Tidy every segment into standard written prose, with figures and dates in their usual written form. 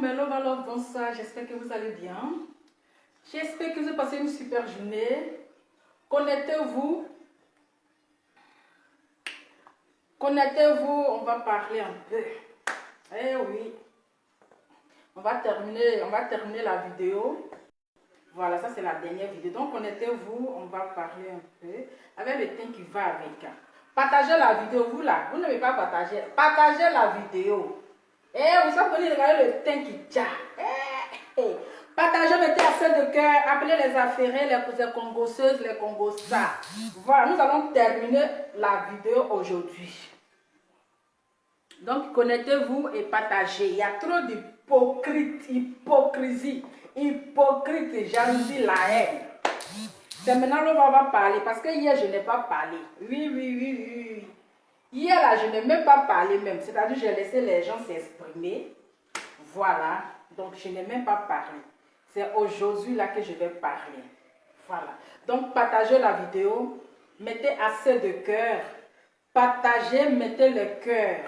Hello, bonsoir, j'espère que vous allez bien. J'espère que vous avez passé une super journée. Connectez-vous. Connectez-vous, on va parler un peu. Eh oui. On va terminer la vidéo. Voilà, ça c'est la dernière vidéo. Donc connectez-vous, on va parler un peu avec le thème qui va avec. Partagez la vidéo, vous là, vous n'avez pas partagé. Partagez la vidéo. Vous savez, regardez le thème qui tient. Partagez, mettez à feu de cœur, appelez les affairés, les congosseuses, les congossas. Voilà, nous allons terminer la vidéo aujourd'hui. Donc, connectez-vous et partagez. Il y a trop d'hypocrisie, jalousie, la haine. C'est maintenant qu'on va parler, parce que hier, je n'ai pas parlé. Oui. Hier, là, je n'ai même pas parlé même. C'est-à-dire, j'ai laissé les gens s'exprimer. Voilà. Donc, je n'ai même pas parlé. C'est aujourd'hui là que je vais parler. Voilà. Donc, partagez la vidéo. Mettez assez de cœur. Partagez, mettez le cœur.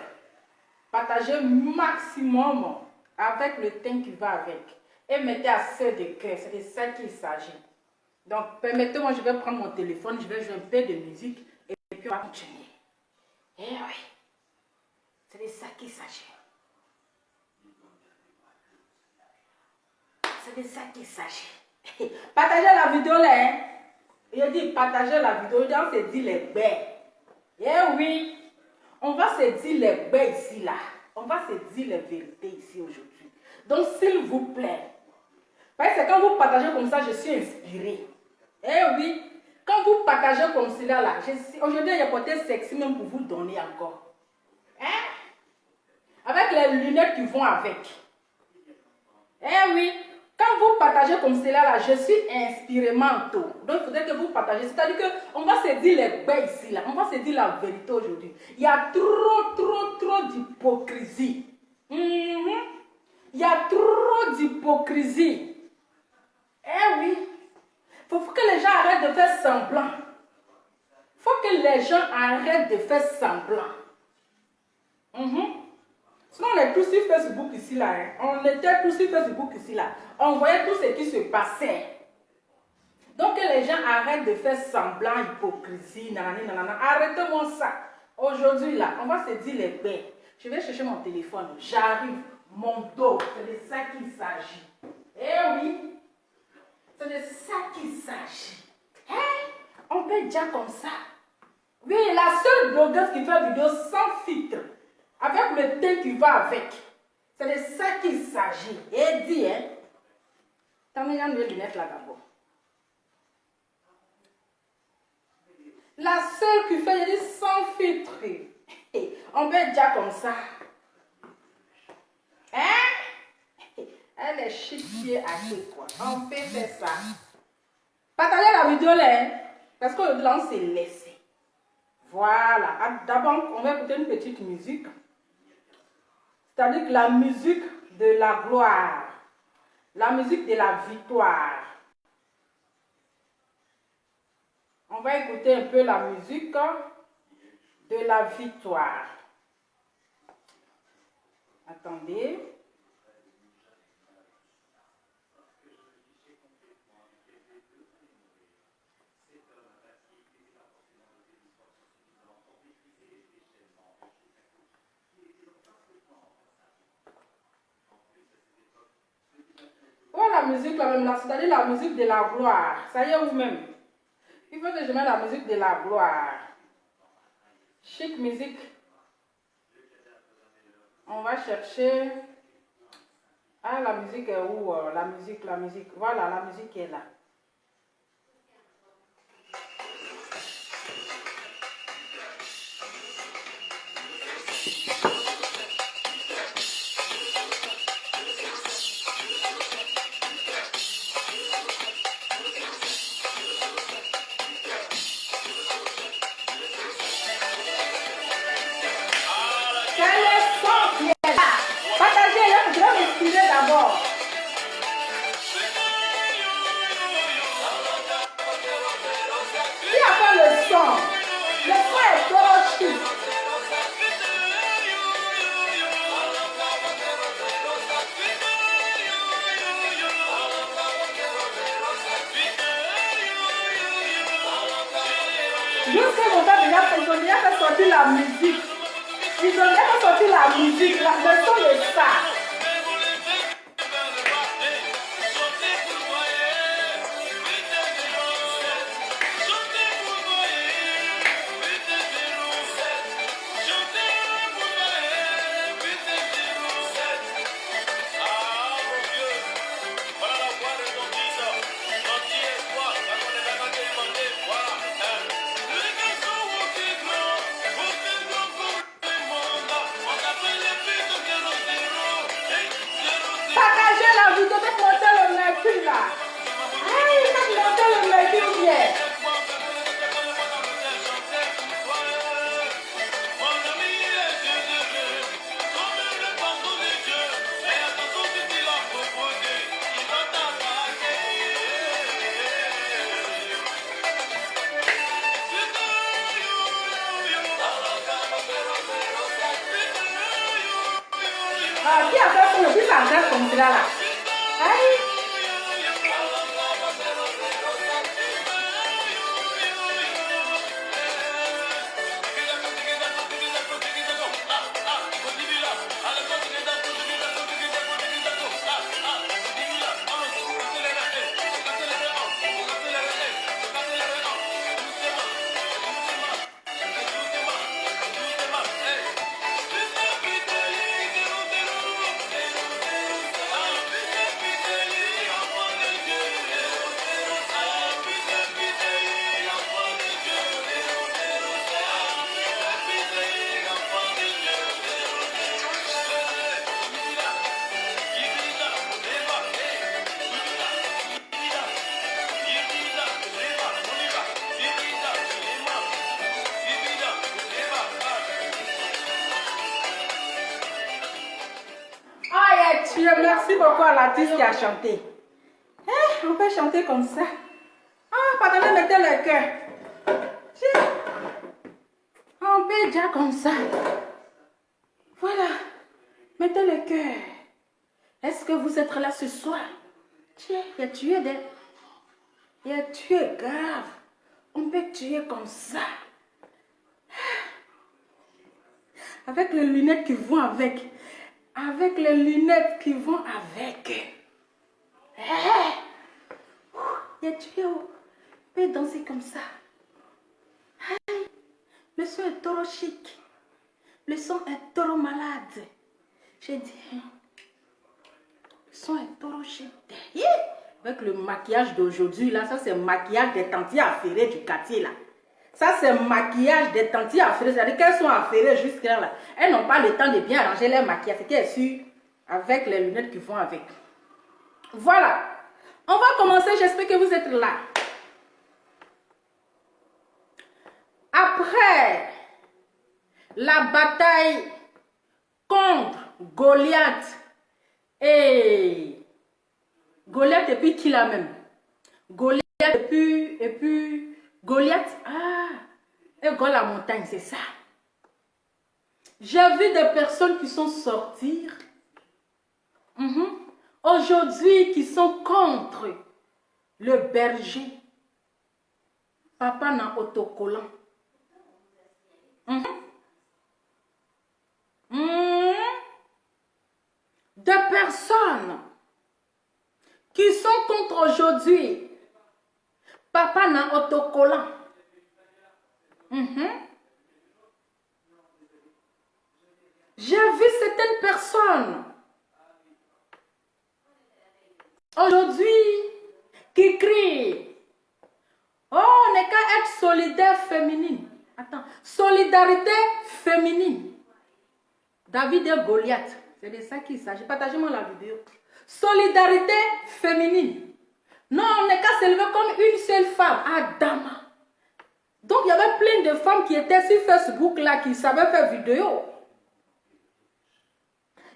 Partagez maximum avec le thème qui va avec. Et mettez assez de cœur. C'est de ça qu'il s'agit. Donc, permettez-moi, je vais prendre mon téléphone. Je vais jouer un peu de musique. Et puis, on va continuer. Eh oui. C'est de ça qu'il s'agit. C'est de ça qu'il s'agit. Partagez la vidéo là. Hein? Il dit partagez la vidéo. On se dit les baies. Eh oui. On va se dire les baies ici là. On va se dire les vérités ici aujourd'hui. Donc s'il vous plaît. Parce que quand vous partagez comme ça, je suis inspirée. Eh oui. Quand vous partagez comme cela là. Aujourd'hui, il y a peut-être sexy même pour vous donner encore. Hein? Avec les lunettes qui vont avec. Eh oui. Quand vous partagez comme cela, là, je suis inspiré manteau. Donc, il faudrait que vous partagez. C'est-à-dire qu'on va se dire les baies ici, là. On va se dire la vérité aujourd'hui. Il y a trop d'hypocrisie. Il y a trop d'hypocrisie. Eh oui. Il faut que les gens arrêtent de faire semblant. Il faut que les gens arrêtent de faire semblant. Sinon, on est tous sur Facebook ici, là. Hein. On était tous sur Facebook ici, là. On voyait tout ce qui se passait. Donc, que les gens arrêtent de faire semblant, hypocrisie, nanana. Arrêtez-moi ça. Aujourd'hui, là, on va se dire les baies. Je vais chercher mon téléphone. J'arrive. Mon dos. C'est de ça qu'il s'agit. Eh oui. C'est de ça qu'il s'agit. Hein? On peut dire comme ça. Oui, la seule blogueuse qui fait une vidéo sans filtre. Avec le thème qui va avec. C'est de ça qu'il s'agit. Et dit, hein. T'as mis les lunettes là d'abord. La seule qui fait, il dit sans filtre. On peut dire comme ça. Hein? Elle est chiquier à qui quoi. On peut faire ça. Partagez la vidéo là. Hein? Parce que là, on s'est laissé. Voilà. D'abord, on va écouter une petite musique. C'est-à-dire que la musique de la gloire, la musique de la victoire. On va écouter un peu la musique de la victoire. Attendez. La musique là même là, c'est-à-dire la musique de la gloire. Ça y est vous-même. Il faut que je mette la musique de la gloire. Chic musique. On va chercher. Ah, la musique est où? La musique. Voilà, la musique est là. ont déjà fait sortir la musique. Ils ont déjà fait sortir la musique, le son de ça. Partagez la vidéo, faites monter le mercure là. Aïe, faites monter le mercure bien. Ah, qui a fait pour le plus en train comme cela là? Aïe. Merci beaucoup à l'artiste qui a chanté. On peut chanter comme ça. Ah, pardonnez, mettez le cœur. On peut déjà comme ça. Voilà. Mettez le cœur. Est-ce que vous êtes là ce soir? Tiens, il a tué des... Il a tué grave. On peut tuer comme ça. Avec les lunettes qui vont avec. Avec les lunettes qui vont avec. Il a tué. On peut danser comme ça. Le son est trop chic. Le son est trop malade. J'ai dit, le son est trop chic. Avec le maquillage d'aujourd'hui, là, ça c'est le maquillage des tantis affairées du quartier, là. Ça c'est le maquillage des tantis affairées. C'est-à-dire qu'elles sont affairées jusqu'à là. Elles n'ont pas le temps de bien arranger leur maquillage. C'est qu'elles sont avec les lunettes qui vont avec. Voilà. On va commencer. J'espère que vous êtes là. Après la bataille contre Goliath et puis qui l'a même? Goliath et puis Goliath, et Goliath la montagne, c'est ça. J'ai vu des personnes qui sont sorties aujourd'hui qui sont contre le berger. Papa n'a autocollant. Des personnes qui sont contre aujourd'hui. Papa n'a autocollant. J'ai vu certaines personnes aujourd'hui qui crient. Oh, on n'est qu'à être solidaire féminine. Attends, solidarité féminine. David et Goliath. C'est de ça qu'il s'agit. Partagez-moi la vidéo. Solidarité féminine. Non, on n'est qu'à s'élever comme une seule femme. Adama. Donc, il y avait plein de femmes qui étaient sur Facebook là, qui savaient faire vidéo.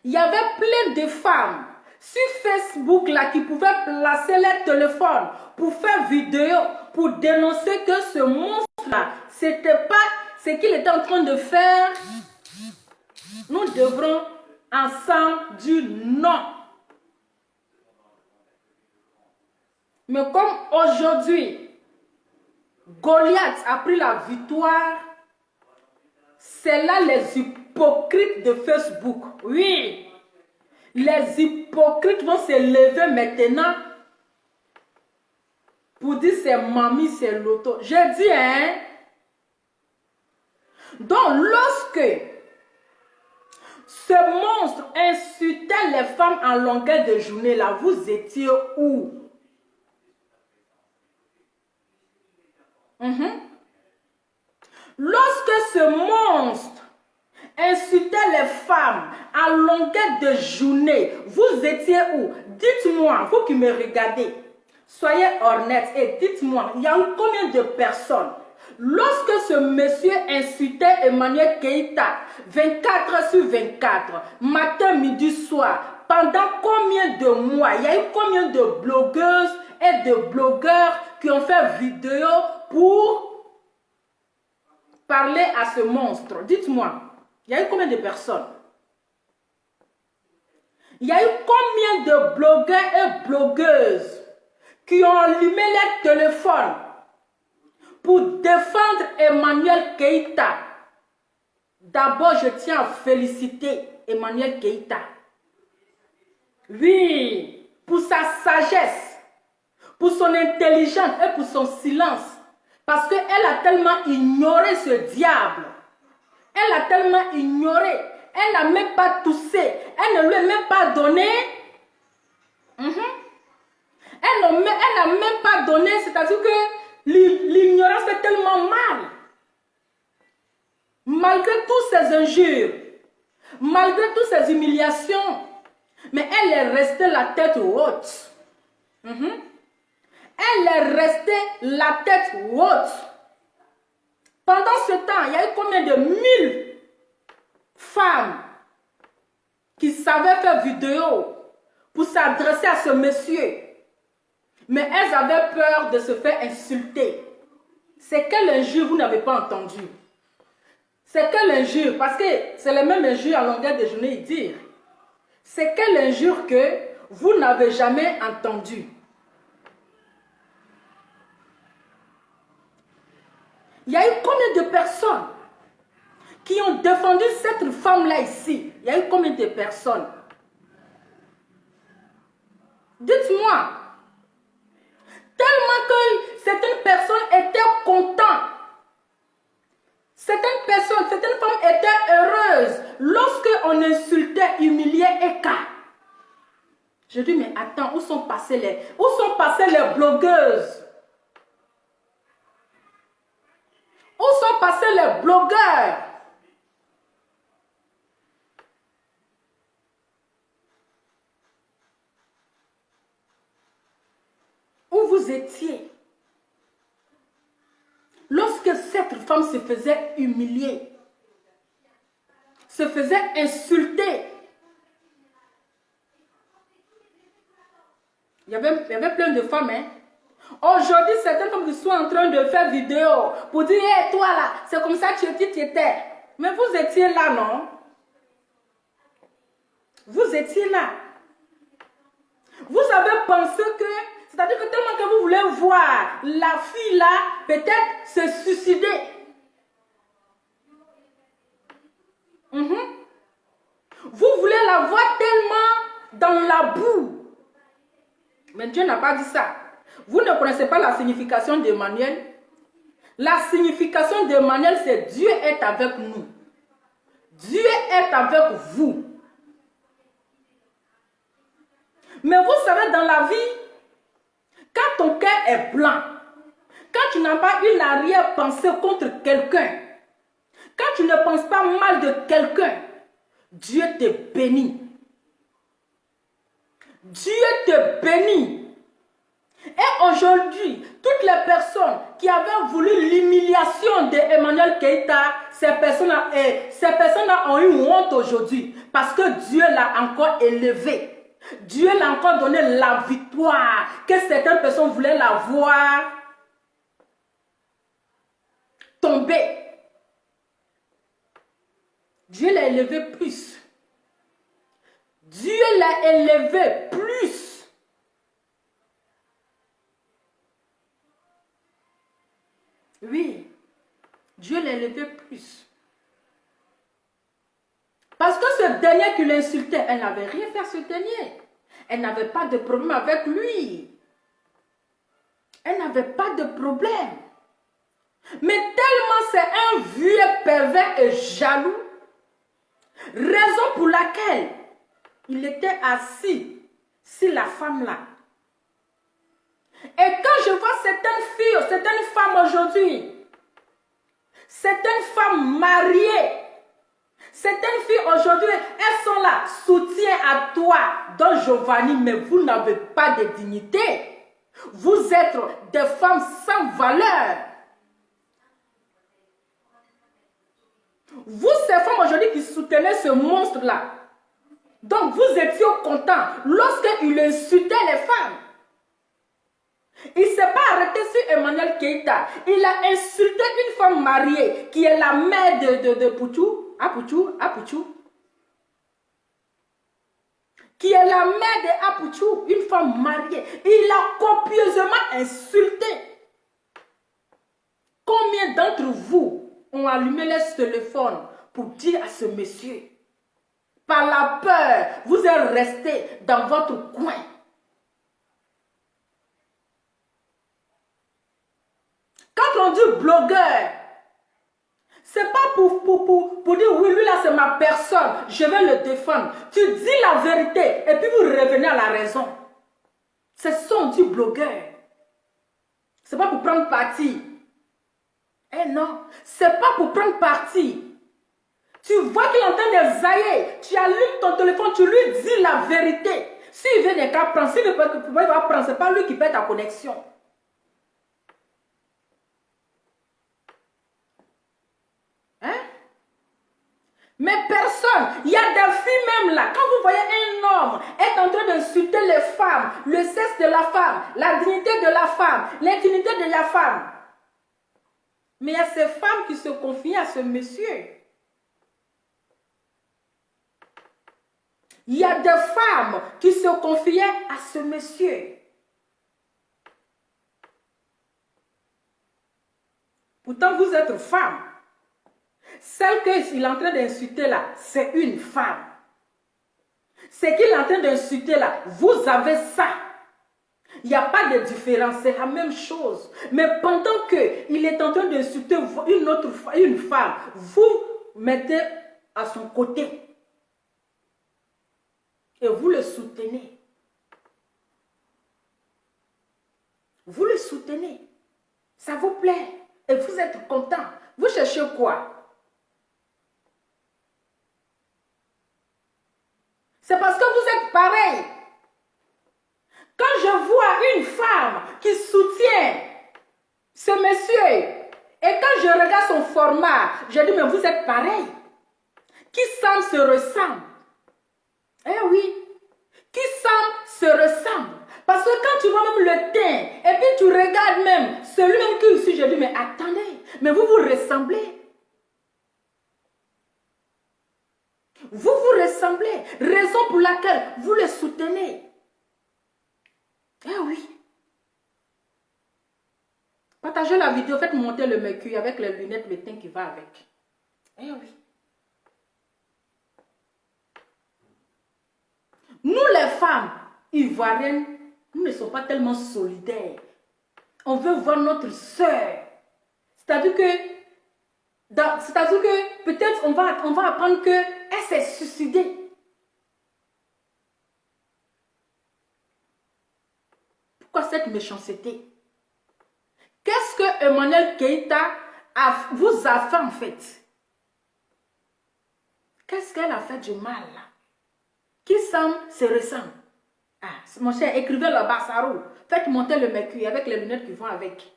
Il y avait plein de femmes sur Facebook là, qui pouvaient placer leur téléphone pour faire vidéo, pour dénoncer que ce monstre là, c'était pas ce qu'il était en train de faire. Nous devrons ensemble dire non. Mais comme aujourd'hui, Goliath a pris la victoire C'est là les hypocrites de Facebook. Oui. Les hypocrites vont se lever maintenant pour dire c'est mamie, c'est l'auto. J'ai dit, hein. Donc, lorsque ce monstre insultait les femmes en longueur de journée, là, vous étiez où? Lorsque ce monstre insultait les femmes à longueur de journée, vous étiez où? Dites-moi, vous qui me regardez, soyez honnêtes et dites-moi, il y a eu combien de personnes? Lorsque ce monsieur insultait Emmanuel Keïta 24 heures sur 24, matin, midi, soir, pendant combien de mois? Il y a eu combien de blogueuses et de blogueurs qui ont fait vidéo pour parler à ce monstre? Dites-moi, il y a eu combien de personnes? Il y a eu combien de blogueurs et blogueuses qui ont allumé les téléphones pour défendre Emmanuel Keïta? D'abord, je tiens à féliciter Emmanuel Keïta. Oui, pour sa sagesse, pour son intelligence et pour son silence. Parce qu'elle a tellement ignoré ce diable. Elle a tellement ignoré. Elle n'a même pas toussé. Elle ne lui a même pas donné. Elle n'a même pas donné. C'est-à-dire que l'ignorance est tellement mal. Malgré toutes ces injures, malgré toutes ces humiliations, mais elle est restée la tête haute. Elle est restée la tête haute. Pendant ce temps, il y a eu combien de 1000 femmes qui savaient faire vidéo pour s'adresser à ce monsieur. Mais elles avaient peur de se faire insulter. C'est quelle injure vous n'avez pas entendu? C'est quelle injure? Parce que c'est les mêmes injures à longueur de journée dire. C'est quelle injure que vous n'avez jamais entendu? Il y a eu combien de personnes qui ont défendu cette femme-là ici? Il y a eu combien de personnes? Dites-moi. Tellement que certaines personnes étaient contentes. Certaines femmes étaient heureuses lorsque on insultait, humiliait Eka. Je dis, mais attends, où sont passées les blogueuses? Où sont passés les blogueurs? Où vous étiez? Lorsque cette femme se faisait humilier, se faisait insulter, il y avait plein de femmes, hein? Aujourd'hui, certaines femmes qui sont en train de faire vidéo pour dire, hé, toi là, c'est comme ça que tu étais. Mais vous étiez là, non? Vous étiez là. Vous avez pensé que, c'est-à-dire que tellement que vous voulez voir la fille là, peut-être se suicider. Vous voulez la voir tellement dans la boue. Mais Dieu n'a pas dit ça. Vous ne connaissez pas la signification d'Emmanuel. La signification d'Emmanuel, c'est Dieu est avec nous. Dieu est avec vous. Mais vous savez, dans la vie, quand ton cœur est blanc, quand tu n'as pas une arrière-pensée contre quelqu'un, quand tu ne penses pas mal de quelqu'un, Dieu te bénit. Dieu te bénit. Et aujourd'hui, toutes les personnes qui avaient voulu l'humiliation d'Emmanuel Keïta, ces personnes-là ont eu honte aujourd'hui parce que Dieu l'a encore élevé. Dieu l'a encore donné la victoire que certaines personnes voulaient la voir tomber. Dieu l'a élevé plus. Dieu l'a élevé plus. Oui, Dieu l'a élevé plus. ce dernier qui l'insultait, elle n'avait rien fait à ce dernier. Elle n'avait pas de problème avec lui. Elle n'avait pas de problème. Mais tellement c'est un vieux pervers et jaloux, raison pour laquelle il était assis sur la femme-là. Et quand je vois certaines filles, certaines femmes aujourd'hui, certaines femmes mariées, certaines filles aujourd'hui, elles sont là, soutien à toi, dans Giovanni, mais vous n'avez pas de dignité. Vous êtes des femmes sans valeur. Vous, ces femmes aujourd'hui qui soutenaient ce monstre-là, donc vous étiez contents lorsqu'il insultait les femmes. Il ne s'est pas arrêté sur Emmanuel Keïta. Il a insulté une femme mariée qui est la mère de Pouchou. Apouchou. Qui est la mère de Apouchou, une femme mariée. Il a copieusement insulté. Combien d'entre vous ont allumé les téléphones pour dire à ce monsieur, par la peur, vous êtes resté dans votre coin. Quand on dit blogueur, c'est pas pour dire oui, lui là c'est ma personne, je vais le défendre. Tu dis la vérité et puis vous revenez à la raison. C'est ça on dit blogueur. C'est pas pour prendre parti. Eh non, c'est pas pour prendre parti. Tu vois qu'il est en train de zailler, tu allumes ton téléphone, tu lui dis la vérité. S'il veut des cas prendre, s'il ne peut pas prendre, c'est pas lui qui perd ta connexion. Hein? Mais personne, il y a des filles même là, quand vous voyez un homme être en train d'insulter les femmes, le sexe de la femme, la dignité de la femme, l'intimité de la femme. Mais il y a ces femmes qui se confient à ce monsieur. Il y a des femmes qui se confiaient à ce monsieur. Pourtant, vous êtes femme. Celle qu'il est en train d'insulter là, c'est une femme. Ce qu'il est en train d'insulter là, vous avez ça. Il n'y a pas de différence, c'est la même chose. Mais pendant qu'il est en train d'insulter une femme, vous mettez à son côté. Et vous le soutenez. Vous le soutenez. Ça vous plaît. Et vous êtes content. Vous cherchez quoi? C'est parce que vous êtes pareil. Quand je vois une femme qui soutient ce monsieur, et quand je regarde son format, je dis, mais vous êtes pareil. Qui semble se ressemble. Eh oui, qui semble se ressemble. Parce que quand tu vois même le teint, et puis tu regardes même celui-même qui aussi, je dis, mais attendez, mais vous vous ressemblez. Vous vous ressemblez, raison pour laquelle vous le soutenez. Eh oui. Partagez la vidéo, faites monter le mercure avec les lunettes, le teint qui va avec. Eh oui. Nous les femmes ivoiriennes, nous ne sommes pas tellement solidaires. On veut voir notre soeur. C'est-à-dire que peut-être on va apprendre qu'elle s'est suicidée. Pourquoi cette méchanceté? Qu'est-ce que Emmanuel Keïta vous a fait en fait? Qu'est-ce qu'elle a fait du mal là? Qui semble se ressemble? Ah, mon cher, écrivez le Bassarou. Faites monter le mercure avec les lunettes qui vont avec.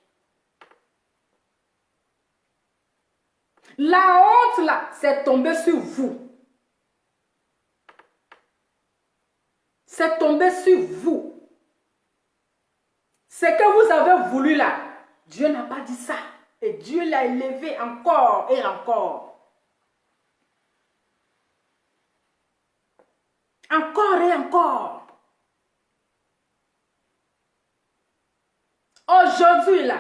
La honte là, c'est tombé sur vous. C'est tombé sur vous. Ce que vous avez voulu là, Dieu n'a pas dit ça. Et Dieu l'a élevé encore et encore. Encore et encore. Aujourd'hui là,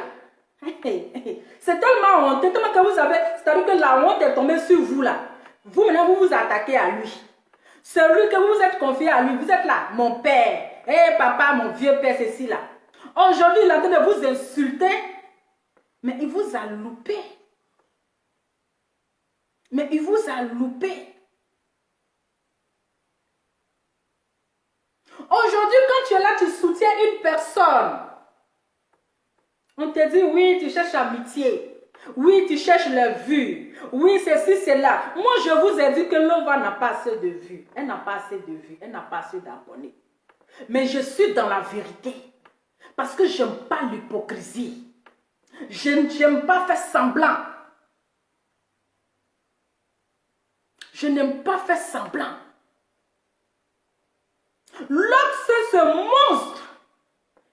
c'est tellement honteux, tellement que vous avez, c'est-à-dire que la honte est tombée sur vous là. Vous maintenant vous vous attaquez à lui. Celui que vous vous êtes confié à lui, vous êtes là, mon père, papa, mon vieux père, ceci là. Aujourd'hui, il est en train de vous insulter, mais il vous a loupé. Mais il vous a loupé. Aujourd'hui, quand tu es là, tu soutiens une personne. On te dit, oui, tu cherches l'amitié. Oui, tu cherches la vue. Oui, ceci, c'est là. Moi, je vous ai dit que Lova n'a pas assez de vues. Elle n'a pas assez de vues. Elle n'a pas assez d'abonnés. Mais je suis dans la vérité. Parce que je n'aime pas l'hypocrisie. Je n'aime pas faire semblant. Je n'aime pas faire semblant. Lorsque ce monstre,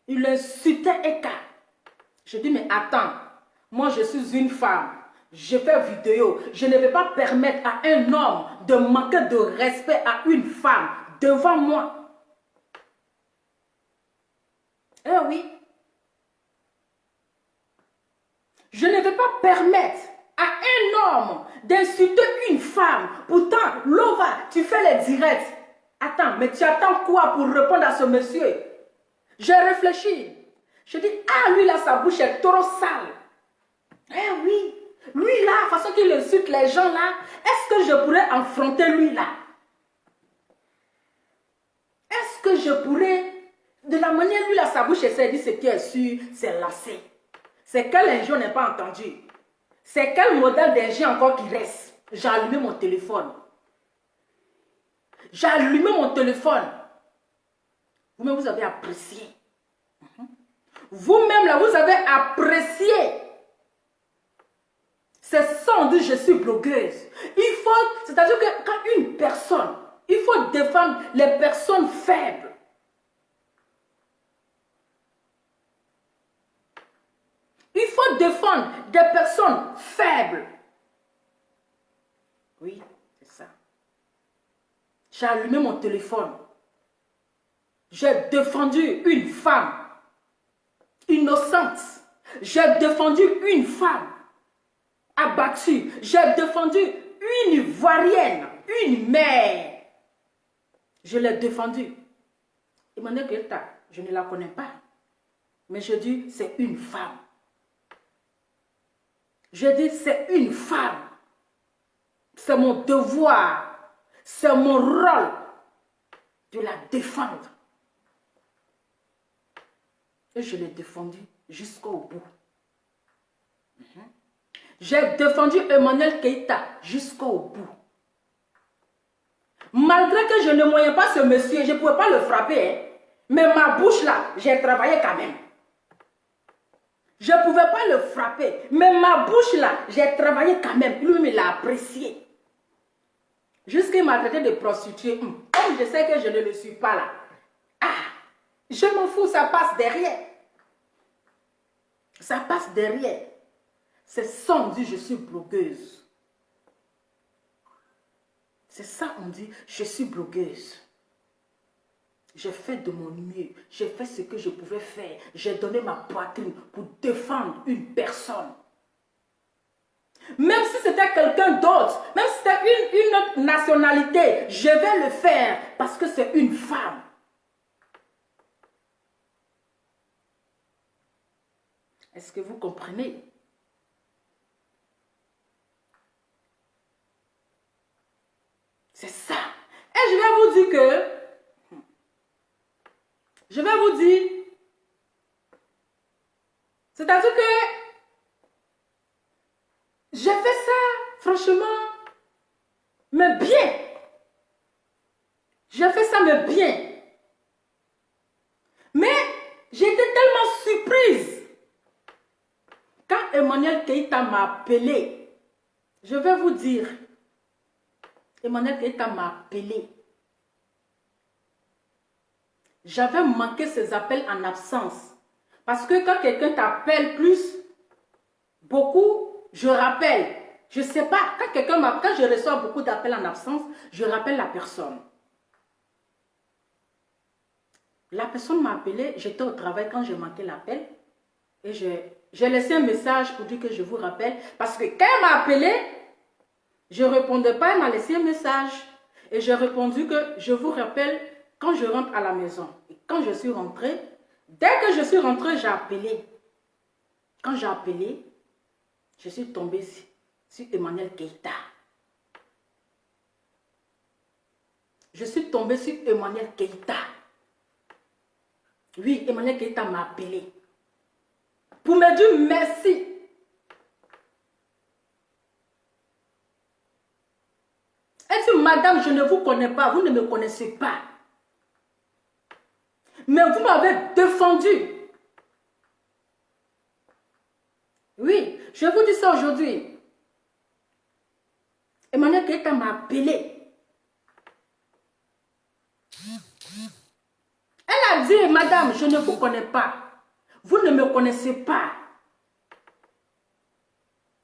il insultait Eka. Je dis, mais attends, moi je suis une femme, je fais vidéo, je ne vais pas permettre à un homme de manquer de respect à une femme devant moi. Eh oui. Je ne vais pas permettre à un homme d'insulter une femme. Pourtant, Lova, tu fais les directs. Attends, mais tu attends quoi pour répondre à ce monsieur? J'ai réfléchi. Je dis, ah, lui là, sa bouche est trop sale. Eh oui, lui là, la façon qu'il insulte les gens là, est-ce que je pourrais affronter lui là? Est-ce que je pourrais, de la manière lui là, sa bouche essaie de dire ce qui est sûr, c'est lacé. C'est quel ingé n'est pas entendu? C'est quel modèle d'ingé encore qui reste? J'ai allumé mon téléphone. J'ai allumé mon téléphone. Vous-même, vous avez apprécié. Vous-même, là, vous avez apprécié. C'est ça, on dit, je suis blogueuse. Il faut, c'est-à-dire que quand une personne, il faut défendre les personnes faibles. Il faut défendre des personnes faibles. Oui, c'est ça. J'ai allumé mon téléphone. J'ai défendu une femme innocente. J'ai défendu une femme abattue. J'ai défendu une Ivoirienne, une mère. Je l'ai défendue. Emmanuel Keita, je ne la connais pas. Mais je dis, c'est une femme. Je dis, c'est une femme. C'est mon devoir. C'est mon rôle de la défendre. Et je l'ai défendue jusqu'au bout. J'ai défendu Emmanuel Keita jusqu'au bout. Malgré que je ne voyais pas ce monsieur, je ne pouvais pas le frapper. Hein. Mais ma bouche là, j'ai travaillé quand même. Je ne pouvais pas le frapper. Mais ma bouche là, j'ai travaillé quand même. Lui, il l'a apprécié. Jusqu'il m'a traité de prostituée. Comme je sais que je ne le suis pas là. Ah, je m'en fous, ça passe derrière. Ça passe derrière. C'est ça, on dit, je suis blogueuse. C'est ça, on dit, je suis blogueuse. J'ai fait de mon mieux. J'ai fait ce que je pouvais faire. J'ai donné ma poitrine pour défendre une personne. Même si c'était quelqu'un d'autre, même si c'était une autre nationalité, je vais le faire parce que c'est une femme. Est-ce que vous comprenez? C'est ça. Et je vais vous dire que, c'est-à-dire que j'ai fait ça, franchement, mais bien. J'ai fait ça, mais bien. Mais j'étais tellement surprise. Quand Emmanuel Keita m'a appelé, je vais vous dire, Emmanuel Keita m'a appelé. J'avais manqué ces appels en absence. Parce que quand quelqu'un t'appelle beaucoup, je rappelle. Je ne sais pas, quand je reçois beaucoup d'appels en absence, je rappelle la personne. La personne m'a appelé, j'étais au travail quand j'ai manqué l'appel. Et j'ai laissé un message pour dire que je vous rappelle. Parce que quand elle m'a appelé, je ne répondais pas, elle m'a laissé un message. Et j'ai répondu que je vous rappelle quand je rentre à la maison. Et quand je suis rentrée, dès que je suis rentrée, j'ai appelé. Quand j'ai appelé, je suis tombée sur Emmanuel Keïta. Je suis tombée sur Emmanuel Keïta. Oui, Emmanuel Keïta m'a appelé pour me dire merci. Elle dit, madame, je ne vous connais pas, vous ne me connaissez pas. Mais vous m'avez défendu. Oui, je vous dis ça aujourd'hui. Emmanuel Keïta m'a appelé. Elle a dit, madame, je ne vous connais pas. Vous ne me connaissez pas.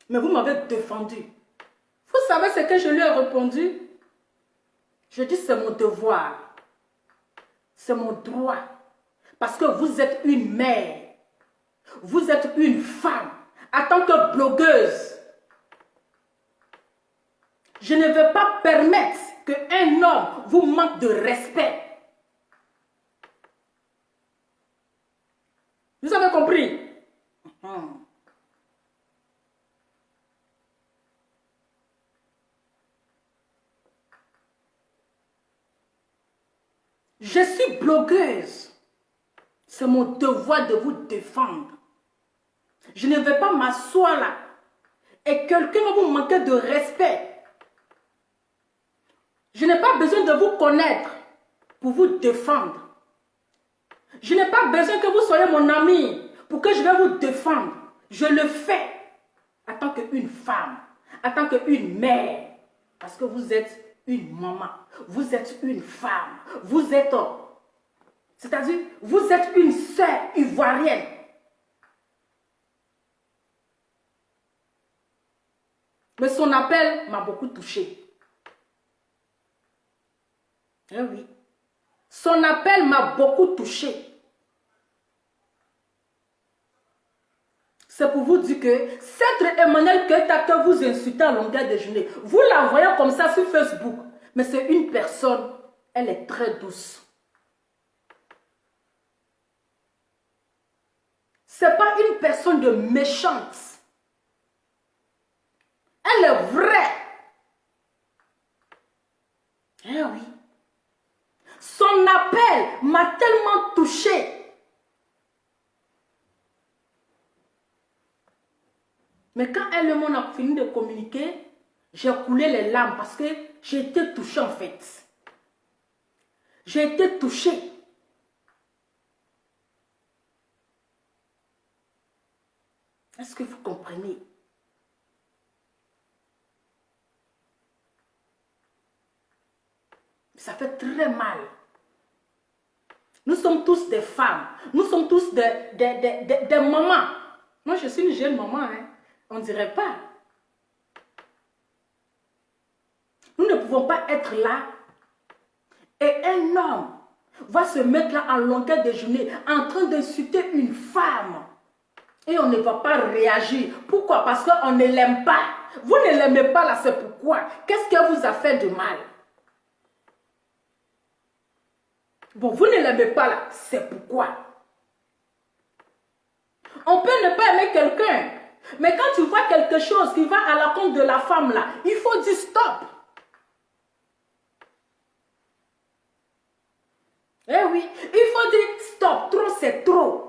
Mais vous m'avez défendu. Vous savez ce que je lui ai répondu? Je dis, c'est mon devoir. C'est mon droit. Parce que vous êtes une mère. Vous êtes une femme. En tant que blogueuse, je ne vais pas permettre qu'un homme vous manque de respect. Vous avez compris? Je suis blogueuse. C'est mon devoir de vous défendre. Je ne vais pas m'asseoir là et quelqu'un va vous manquer de respect. Je n'ai pas besoin de vous connaître pour vous défendre. Je n'ai pas besoin que vous soyez mon ami pour que je vais vous défendre. Je le fais en tant qu'une femme, en tant qu'une mère. Parce que vous êtes une maman, vous êtes une femme, vous êtes... C'est-à-dire, vous êtes une sœur ivoirienne. Mais son appel m'a beaucoup touchée. Eh oui. Son appel m'a beaucoup touchée. C'est pour vous dire que cette Emmanuel Keïta que vous insultez à longueur de journée, vous la voyez comme ça sur Facebook. Mais c'est une personne, elle est très douce. Ce n'est pas une personne de méchante. Elle est vraie. Eh oui. Son appel m'a tellement touchée. Mais quand elle et moi on a fini de communiquer, j'ai coulé les larmes parce que j'ai été touchée en fait. J'ai été touchée. Est-ce que vous comprenez? Ça fait très mal. Nous sommes tous des femmes. Nous sommes tous des mamans. Moi, je suis une jeune maman. Hein. On ne dirait pas. Nous ne pouvons pas être là. Et un homme va se mettre là en longueur de journée en train d'insulter une femme. Et on ne va pas réagir. Pourquoi? Parce qu'on ne l'aime pas. Vous ne l'aimez pas là, c'est pourquoi. Qu'est-ce qui vous a fait de mal? Bon, vous ne l'aimez pas là, c'est pourquoi. On peut ne pas aimer quelqu'un. Mais quand tu vois quelque chose qui va à la compte de la femme là, il faut dire stop. Eh oui, il faut dire stop. Trop, c'est trop.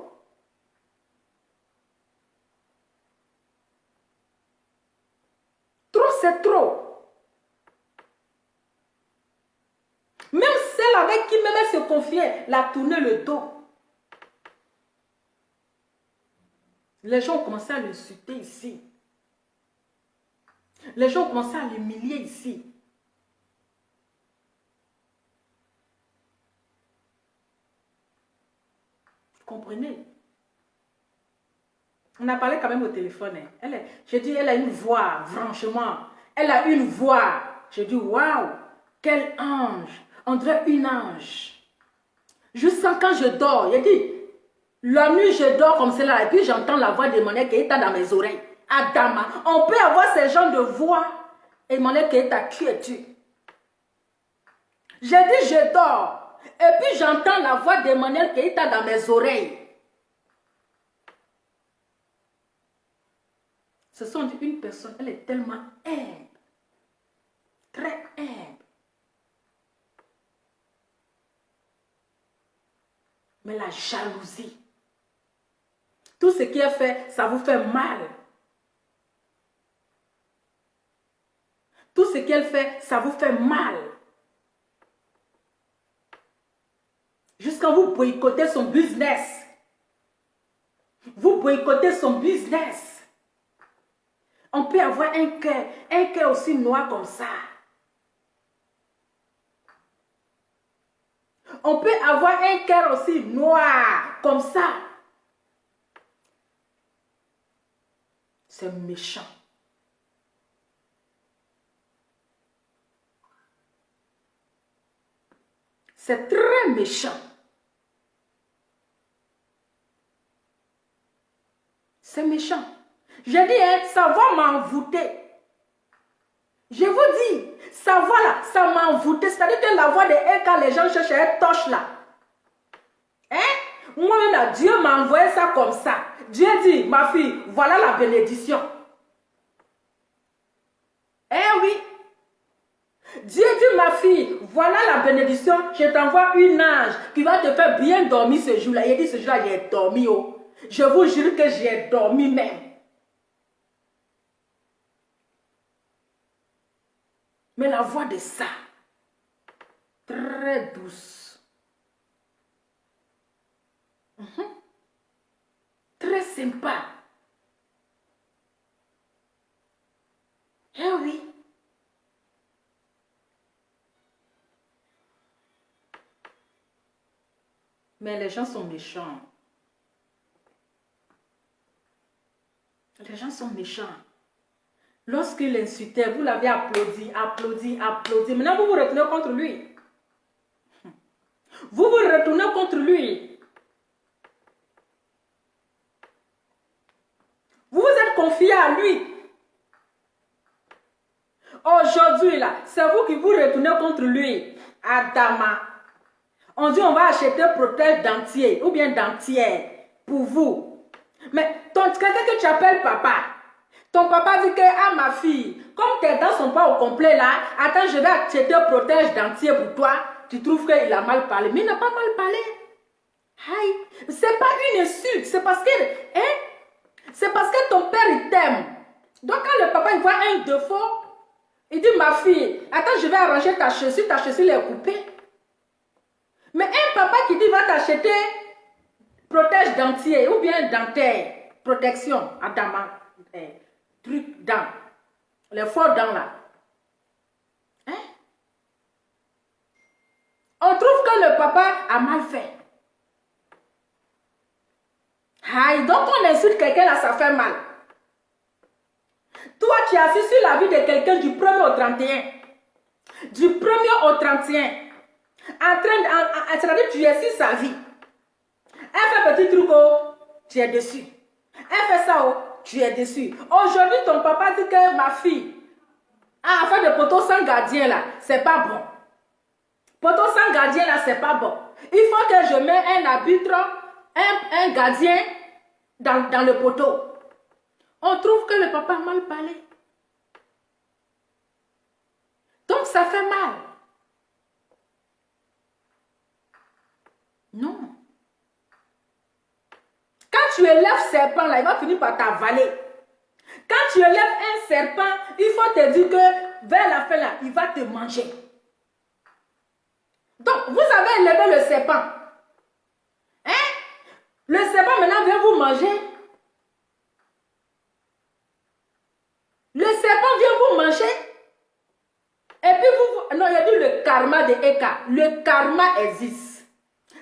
Trop, c'est trop. Même celle avec qui même elle se confiait, la tourner le dos. Les gens ont commencé à l'insulter ici. Les gens ont commencé à l'humilier ici. Vous comprenez? On a parlé quand même au téléphone. Hein. J'ai dit, elle a une voix, franchement. Elle a une voix. J'ai dit, waouh, quel ange. On dirait une ange. Juste quand je dors, j'ai dit, la nuit je dors comme cela et puis j'entends la voix d'Emmanuel Keïta dans mes oreilles. Adama, on peut avoir ces gens de voix. Emmanuel Keïta, qui es-tu? J'ai dit, je dors. Et puis j'entends la voix d'Emmanuel Keïta dans mes oreilles. Ce sont une personne, elle est tellement humble. Très humble. Mais la jalousie, tout ce qui est fait, ça vous fait mal. Tout ce qu'elle fait, ça vous fait mal. Jusqu'à vous boycotter son business. Vous boycottez son business. On peut avoir un cœur aussi noir comme ça. On peut avoir un cœur aussi noir comme ça. C'est méchant. C'est très méchant. C'est méchant. J'ai dit, hein, ça va m'envoûter. Je vous dis, ça va là, ça m'a envoûté. C'est-à-dire que la voix de quand les gens cherchent un torche là. Hein? Moi là, Dieu m'a envoyé ça comme ça. Dieu dit, ma fille, voilà la bénédiction. Oui. Dieu dit, ma fille, voilà la bénédiction. Je t'envoie une ange qui va te faire bien dormir ce jour-là. Il dit, ce jour-là, j'ai dormi. Oh. Je vous jure que j'ai dormi même. Mais la voix de ça, très douce. Très sympa. Oui. Mais les gens sont méchants. Les gens sont méchants. Lorsqu'il insultait, vous l'avez applaudi, applaudi, applaudi. Maintenant, vous vous retournez contre lui. Vous vous retournez contre lui. Vous vous êtes confié à lui. Aujourd'hui, là, c'est vous qui vous retournez contre lui. Adama. On dit on va acheter protège dentier ou bien dentière pour vous. Mais quelqu'un que tu appelles papa, ton papa dit que, ah ma fille, comme tes dents ne sont pas au complet là, attends, je vais acheter protège dentier pour toi. Tu trouves qu'il a mal parlé. Mais il n'a pas mal parlé. C'est pas une insulte, c'est parce que, c'est parce que ton père il t'aime. Donc quand le papa il voit un défaut, il dit ma fille, attends, je vais arranger ta chaussure est coupée. Mais un papa qui dit va t'acheter protège dentier ou bien dentaire, protection, adama, truc dents, les faux dents là. On trouve que le papa a mal fait. Donc on insulte quelqu'un là, ça fait mal. Toi, tu es assis sur la vie de quelqu'un du 1er au 31. Du 1er au 31. C'est-à-dire que tu es sur sa vie. Elle fait petit truc, oh, tu es dessus. Elle fait ça, oh, tu es dessus. Aujourd'hui, ton papa dit que ma fille, affaire de poteau sans gardien là, c'est pas bon. Poteau sans gardien là, c'est pas bon. Il faut que je mette un arbitre, un gardien dans le poteau. On trouve que le papa a mal parlé. Donc ça fait mal. Non. Quand tu élèves serpent là, il va finir par t'avaler. Quand tu élèves un serpent, il faut te dire que vers la fin là, il va te manger. Donc vous avez élevé le serpent. Le serpent maintenant vient vous manger. Le serpent vient vous manger. Et puis vous... Non, il y a dit le karma de Eka. Le karma existe.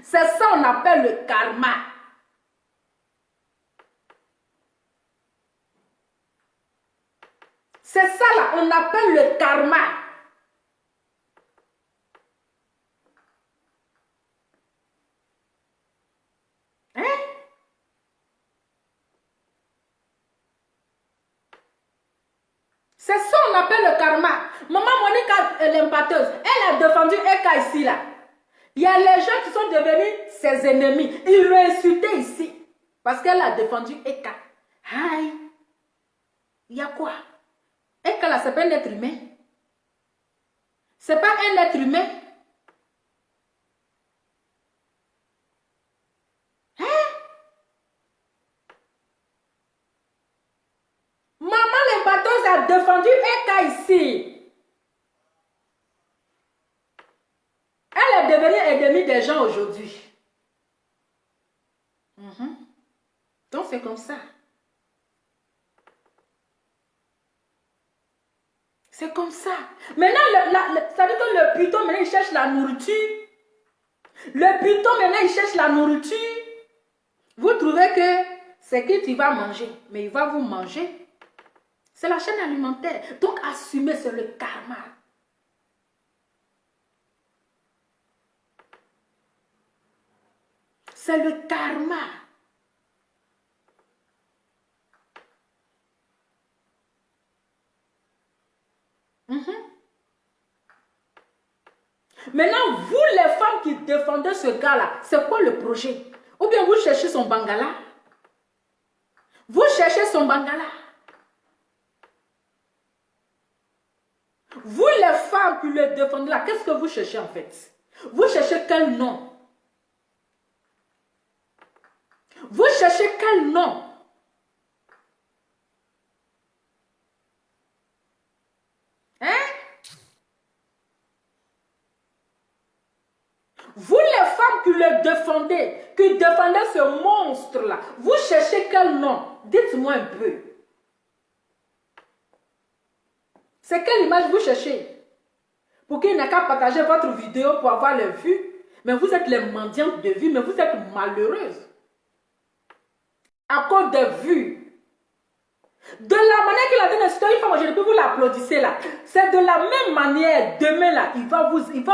C'est ça on appelle le karma. C'est ça là, on appelle le karma. C'est ça on appelle le karma. Maman Monica, l'impacteuse, elle a défendu Eka ici, là. Il y a les gens qui sont devenus ses ennemis. Ils l'ont insulté ici. Parce qu'elle a défendu Eka. Aïe. Il y a quoi? Eka, là, c'est pas un être humain. C'est pas un être humain. Maman l'impacteuse a défendu Eka ici. Elle est devenue ennemie des gens aujourd'hui. Donc c'est comme ça. C'est comme ça. Maintenant, ça veut dire que le python, maintenant, il cherche la nourriture. Le python, maintenant, il cherche la nourriture. Vous trouvez que c'est qu'il va manger, mais il va vous manger. C'est la chaîne alimentaire. Donc, assumer, c'est le karma. C'est le karma. Maintenant, vous les femmes qui défendez ce gars-là, c'est quoi le projet? Ou bien vous cherchez son bangala? Vous cherchez son bangala? Vous les femmes qui le défendez là, qu'est-ce que vous cherchez en fait? Vous cherchez quel nom? Vous cherchez quel nom? Hein? Vous les femmes qui le défendez, qui défendez ce monstre-là, vous cherchez quel nom? Dites-moi un peu. C'est quelle image vous cherchez? Pour qu'il n'a qu'à partager votre vidéo pour avoir les vues. Mais vous êtes les mendiantes de vues, mais vous êtes malheureuses. À cause des vues. De la manière qu'il a donné une femme aujourd'hui, vous l'applaudissez là. C'est de la même manière, demain là, il va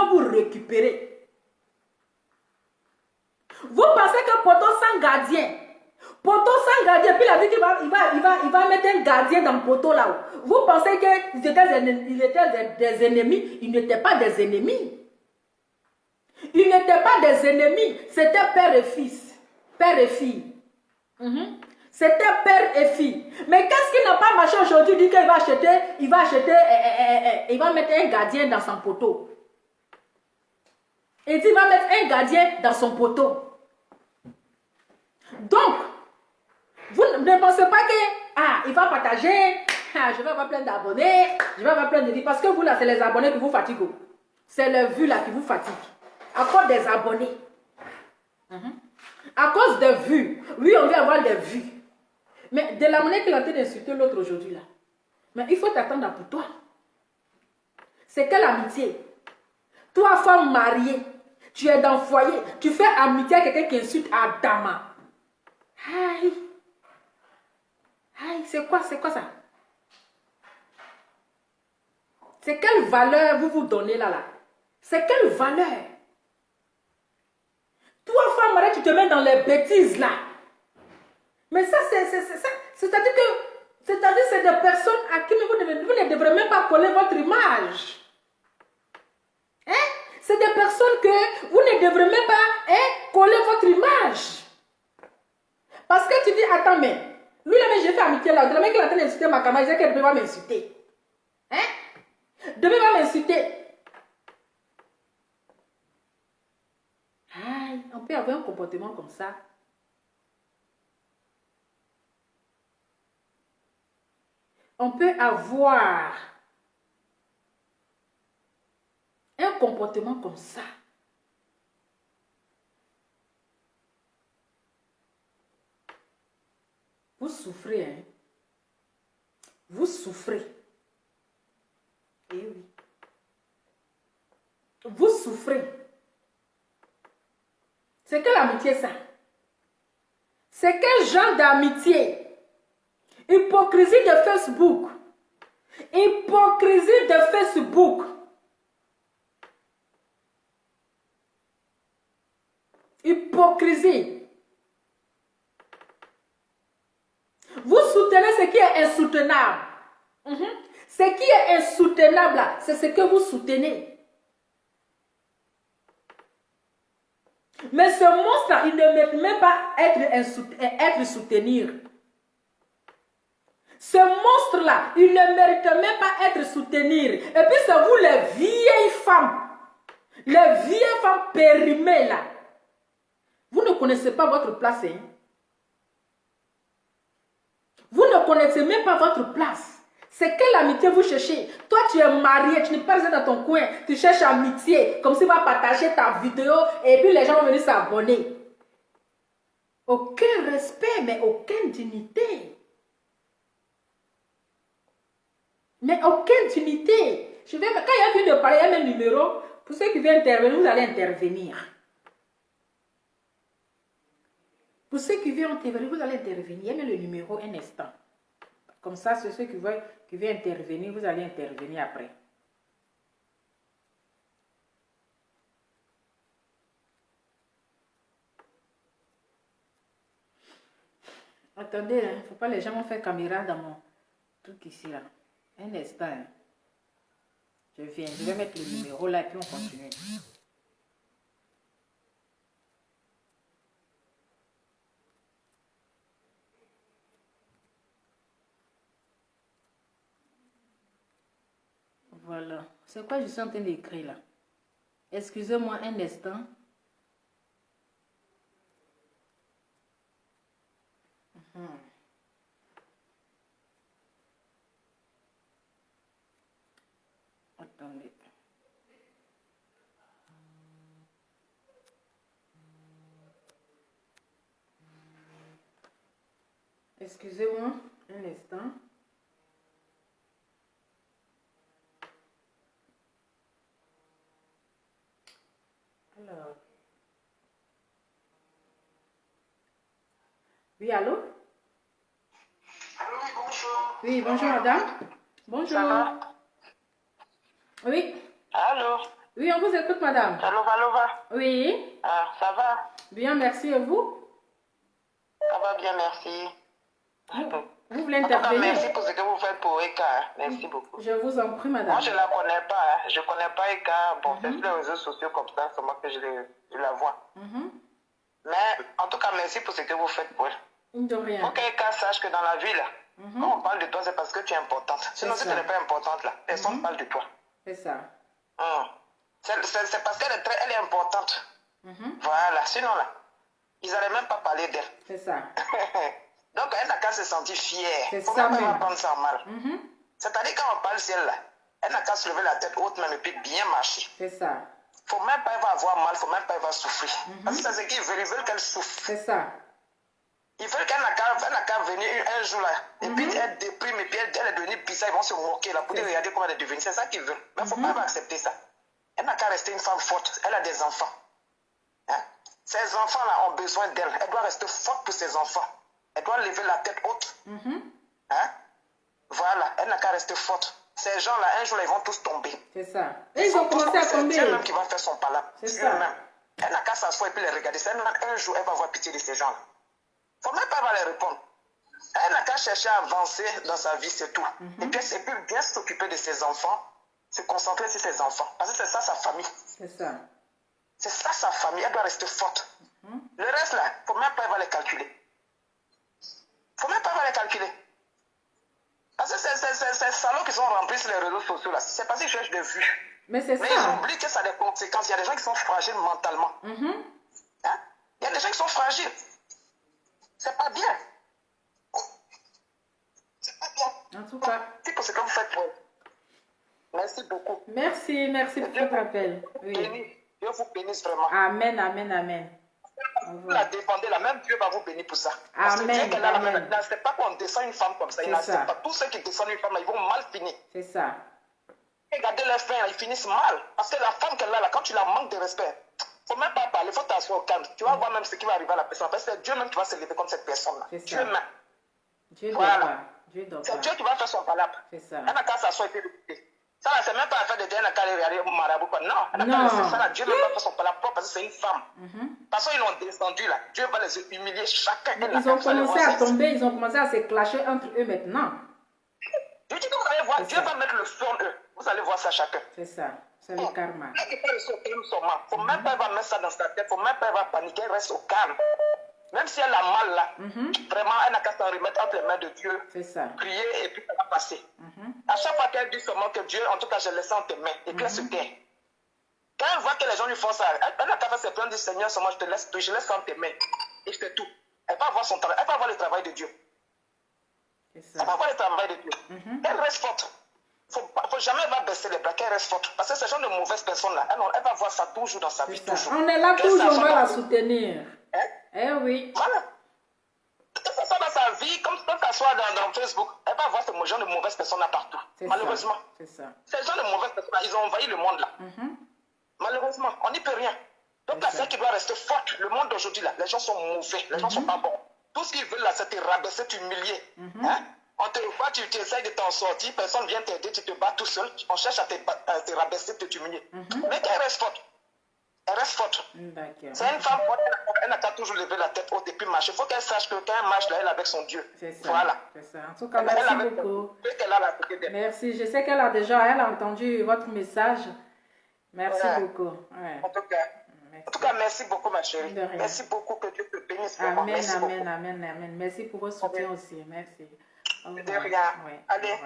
vous récupérer. Vous pensez que poteau sans gardien, puis il a dit qu'il va mettre un gardien dans le poteau là-haut. Vous pensez qu'ils étaient des ennemis? Ils n'étaient pas des ennemis. Ils n'étaient pas des ennemis. C'était père et fils. Père et fille. C'était père et fille. Mais qu'est-ce qui n'a pas marché aujourd'hui? Il dit qu'il va acheter, il va mettre un gardien dans son poteau. Il dit qu'il va mettre un gardien dans son poteau. Donc, vous ne pensez pas que, il va partager, je vais avoir plein d'abonnés, je vais avoir plein de vues. Parce que vous là, c'est les abonnés qui vous fatiguent. C'est les vues là qui vous fatiguent. À cause des abonnés. À cause des vues. Oui, on veut avoir des vues. Mais de la manière qu'il a été d'insulter l'autre aujourd'hui là. Mais il faut t'attendre pour toi. C'est quelle amitié? Toi, femme mariée, tu es dans le foyer, tu fais amitié à quelqu'un qui insulte Adama. Aïe. Aïe, c'est quoi ça? C'est quelle valeur vous donnez là? C'est quelle valeur? Toi, femme mariée, tu te mets dans les bêtises là. Mais ça, c'est-à-dire que c'est des personnes à qui vous ne devrez même pas coller votre image. Hein? C'est des personnes que vous ne devrez même pas coller votre image. Parce que tu dis, attends, mais lui là, j'ai fait amitié là. De la même qu'il a train d'insulter ma camarade, il disait qu'elle va m'insulter. Hein? Demain va m'insulter. Aïe, on peut avoir un comportement comme ça. On peut avoir un comportement comme ça. Vous souffrez, hein? Vous souffrez. Eh oui. Vous souffrez. C'est quelle amitié ça? C'est quel genre d'amitié? Hypocrisie de Facebook. Hypocrisie de Facebook. Hypocrisie. Vous soutenez ce qui est insoutenable. Ce qui est insoutenable, c'est ce que vous soutenez. Mais ce monstre, il ne mérite même pas être soutenir. Ce monstre-là, il ne mérite même pas être soutenir. Et puis c'est vous les vieilles femmes périmées là. Vous ne connaissez pas votre place. Hein? Vous ne connaissez même pas votre place. C'est quelle amitié vous cherchez? Toi, tu es marié, tu n'es pas resté dans ton coin. Tu cherches amitié, comme si tu vas partager ta vidéo et puis les gens vont venir s'abonner. Aucun respect, mais aucune dignité. Mais aucune dignité. Quand il y a fini de parler, il y a un numéro. Pour ceux qui veulent intervenir, vous allez intervenir. Pour ceux qui veulent intervenir, vous allez intervenir. Il y a le numéro un instant. Comme ça, ceux qui veulent intervenir, vous allez intervenir après. Attendez, il ne faut pas les gens vont faire caméra dans mon truc ici là. Un instant. Hein. Je viens, je vais mettre le numéro là et puis on continue. Voilà. C'est quoi je suis en train d'écrire là? Excusez-moi un instant. Attendez. Excusez-moi un instant. Alors. Oui, allô? Allô, oui, bonjour. Oui, bonjour madame. Bonjour. Ça va? Oui. Allô? Oui, on vous écoute madame. Allô, va? Oui. Ah, ça va? Bien, merci. Et vous? Ça va bien, merci. Vous voulez En tout cas, intervenir? merci pour ce que vous faites pour Eka. Merci beaucoup. Je vous en prie, madame. Moi, je ne la connais pas. Je ne connais pas Eka. Bon, c'est sur les réseaux sociaux comme ça, c'est moi que je la vois. Mais en tout cas, merci pour ce que vous faites pour elle. De rien. Pour qu'Eka sache que dans la vie, là, quand on parle de toi, c'est parce que tu es importante. Sinon, si tu n'es pas importante, là, personne ne parle de toi. C'est ça. C'est parce qu'elle elle est importante. Voilà. Sinon, là, ils n'allaient même pas parler d'elle. C'est ça. Donc, elle n'a qu'à se sentir fière. C'est Faut ça même pas même. prendre ça en mal. C'est-à-dire, quand on parle ciel, là, elle n'a qu'à se lever la tête haute même et puis bien marcher. C'est ça. Faut même pas avoir mal, faut même pas avoir souffrir. Parce que c'est ce qu'ils veulent. Ils veulent qu'elle souffre. C'est ça. Ils veulent qu'elle n'a qu'à venir un jour là. Et puis elle déprime, et puis elle est devenue bizarre. Ils vont se moquer là pour dire regardez comment elle est devenue. C'est ça qu'ils veulent. Mais il ne faut pas accepter ça. Elle n'a qu'à rester une femme forte. Elle a des enfants. Hein? Ces enfants-là ont besoin d'elle. Elle doit rester forte pour ses enfants. Elle doit lever la tête haute. Hein? Voilà. Elle n'a qu'à rester forte. Ces gens-là, un jour, ils vont tous tomber. C'est ça. Et ils ont commencé à tomber. C'est Dieu même qui va faire son palabre. C'est ça. Même. Elle n'a qu'à s'asseoir et puis les regarder. Un jour, elle va avoir pitié de ces gens-là. Il ne faut même pas les répondre. Elle n'a qu'à chercher à avancer dans sa vie, c'est tout. Et puis, elle peut bien s'occuper de ses enfants, se concentrer sur ses enfants. Parce que c'est ça sa famille. C'est ça. C'est ça sa famille. Elle doit rester forte. Le reste, là, il ne faut même pas les calculer. Il ne faut même pas les calculer. Parce que ces salauds qui sont remplis sur les réseaux sociaux, là, c'est parce qu'ils cherchent des vues. Mais c'est Mais ça. ils oublient que ça a des conséquences. Il y a des gens qui sont fragiles mentalement. Hein? Il y a des gens qui sont fragiles. C'est pas bien. C'est pas bien. En tout cas. C'est pour ce que vous faites pour eux. Merci beaucoup. Merci pour votre appel. Oui. Dieu vous bénisse vraiment. Amen, amen, amen. Vous la défendez là, même Dieu va vous bénir pour ça. Parce que Dieu qu'elle a la même. C'est pas qu'on descend une femme comme ça. Il n'accepte pas. Tous ceux qui descendent une femme là, ils vont mal finir. C'est ça. Regardez les fins là, ils finissent mal. Parce que la femme qu'elle a là, quand tu la manques de respect, il ne faut même pas parler, il faut t'asseoir au calme. Tu vas voir même ce qui va arriver à la personne. Parce que c'est Dieu même qui va se lever contre cette personne-là. Dieu même. Dieu voilà. C'est Dieu qui va faire son palabre. C'est ça. Elle n'a qu'à s'asseoir et puis l'écouter. Ça, c'est même pas affaire de dire elle n'a qu'à aller marabout. Non, elle n'a qu'à laisser ça là. Dieu même va faire son palabre parce que c'est une femme. Parce qu'ils l'ont descendu là. Dieu va les humilier chacun. Ils ont commencé à tomber, ils ont commencé à se clasher entre eux maintenant. Je dis que vous allez voir, Dieu va mettre le feu en eux. Vous allez voir ça chacun. C'est ça. C'est le karma. Il faut même pas avoir mettre ça dans sa tête. Faut même pas avoir paniqué. Elle reste au calme. Même si elle a mal là, vraiment, elle n'a qu'à s'en remettre entre les mains de Dieu. C'est ça. Prier et puis ça va passer. À chaque fois qu'elle dit seulement que Dieu, en tout cas, je laisse en tes mains. Et puis elle se tait. Quand elle voit que les gens lui font ça, elle n'a qu'à faire ses plans du Seigneur, seulement je laisse en tes mains. Et c'est tout. Elle va avoir son travail. Elle va avoir le travail de Dieu. Elle va avoir le travail de Dieu. Elle reste forte. Faut jamais baisser les bras, qu'elle reste forte. Parce que ce genre de mauvaises personnes-là, elle va voir ça toujours dans sa vie. Toujours. On est là toujours, on va la soutenir. Eh oui. Voilà. Que ce soit dans sa vie, comme ça soit dans Facebook, elle va voir ce genre de mauvaises personnes-là partout. Malheureusement. C'est ça. Ces gens de mauvaises personnes-là, ils ont envahi le monde là. Malheureusement, on n'y peut rien. Donc là, c'est qui doit rester forte. Le monde d'aujourd'hui là, les gens sont mauvais, les gens sont pas bons. Tout ce qu'ils veulent là, c'est te rabaisser, t'humilier. On te voit, tu essayes de t'en sortir, personne ne vient t'aider, tu te bats tout seul, on cherche à te rabaisser, te t'humilier. Mais qu'elle reste forte. Elle reste forte. C'est une femme forte, elle n'a qu'à toujours lever la tête haute et puis marcher. Il faut qu'elle sache que quand elle marche, là, elle est avec son Dieu. C'est ça. Voilà. C'est ça. En tout cas, merci beaucoup. Merci. Je sais qu'elle a déjà entendu votre message. Merci beaucoup. Ouais. En tout cas, merci beaucoup, ma chérie. Merci beaucoup, que Dieu te bénisse. Amen, amen. Merci pour votre soutien aussi. Merci. De rien. Ouais. Allez.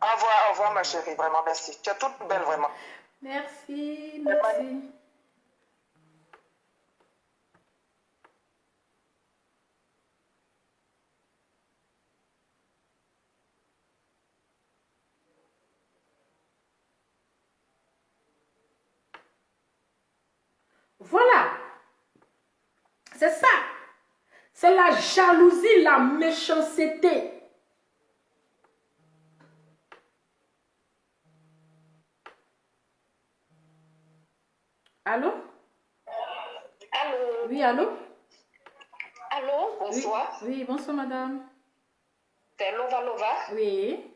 Au revoir, ma chérie. Vraiment, merci. Tu es toute belle, vraiment. Merci. Voilà. C'est ça. C'est la jalousie, la méchanceté. Allô? Allô? Oui, allô? Allô, bonsoir. Oui, bonsoir, madame. C'est Lova? Oui.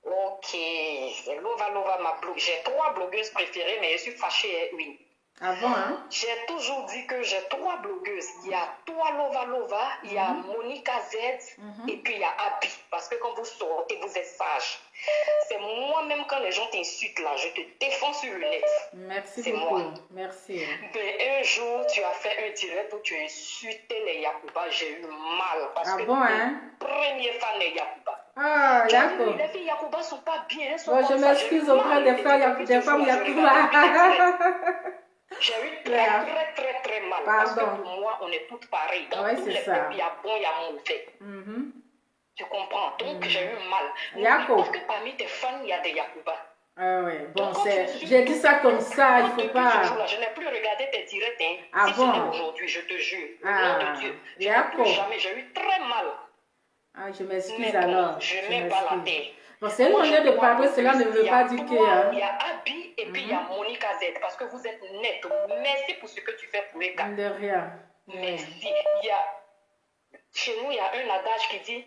Ok, c'est Lova, ma blogueuse. J'ai 3 blogueuses préférées, mais je suis fâchée, oui. Avant, hein? J'ai toujours dit que j'ai 3 blogueuses. Il y a toi, Lova, il y a Monica Z, et puis il y a Abby. Parce que quand vous sortez, vous êtes sage. C'est moi-même, quand les gens t'insultent là, je te défends sur le net. Merci beaucoup. Moi. Merci. Mais un jour, tu as fait un direct où tu as insulté les Yakuba. J'ai eu mal. Parce que hein? Premier fan des Yakuba. Ah, d'accord. Les filles Yakuba ne sont pas bien. Je m'excuse auprès des femmes Yakuba. J'ai eu très mal. Parce que pour moi, on est toutes pareilles. Dans tous les peuples, il y a bon, il y a mauvais. Tu comprends? Donc, j'ai eu mal. Parce que parmi tes fans, il y a des Yakuba. Ah oui, bon, j'ai dit ça comme ça, il ne faut pas... Je n'ai plus regardé tes directs, hein. Ah si bon? Aujourd'hui, je te jure, au nom de Dieu. Je n'ai plus jamais, j'ai eu très mal. Ah, je m'excuse alors. Je n'ai pas la paix. Bon, c'est une manière de parler, cela ne veut pas dire que... Il y a Abby et puis il y a Monica Z, parce que vous êtes nettes. Merci pour ce que tu fais pour les gars. De rien. Merci. Chez nous, il y a un adage qui dit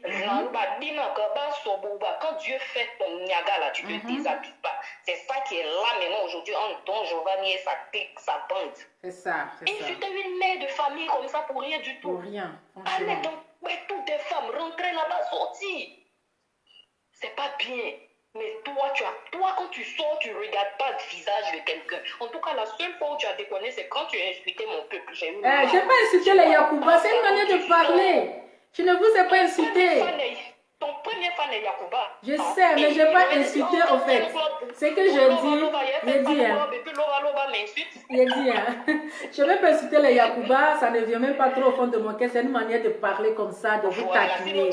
quand Dieu fait ton niaga là, tu ne te déshabilles pas. C'est ça qui est là maintenant aujourd'hui en Don Giovanni et sa clique, sa bande. C'est ça. Insulter une mère de famille comme ça pour rien du tout. Pour rien. Allez donc, toutes des femmes, rentrez là-bas, sortir. C'est pas bien. Mais toi, quand tu sors, tu ne regardes pas le visage de quelqu'un. En tout cas, la seule fois où tu as déconné, c'est quand tu as insulté mon peuple. Je n'ai pas insulté les Yakuba, c'est une manière de parler. Je ne vous ai pas insulté. Ton premier fan est Yakuba. Je sais, mais je n'ai pas insulté au fait. C'est que je je ne vais pas insulter les Yakuba, ça ne vient même pas trop au fond de mon cœur. C'est une manière de parler comme ça, de vous taquiner.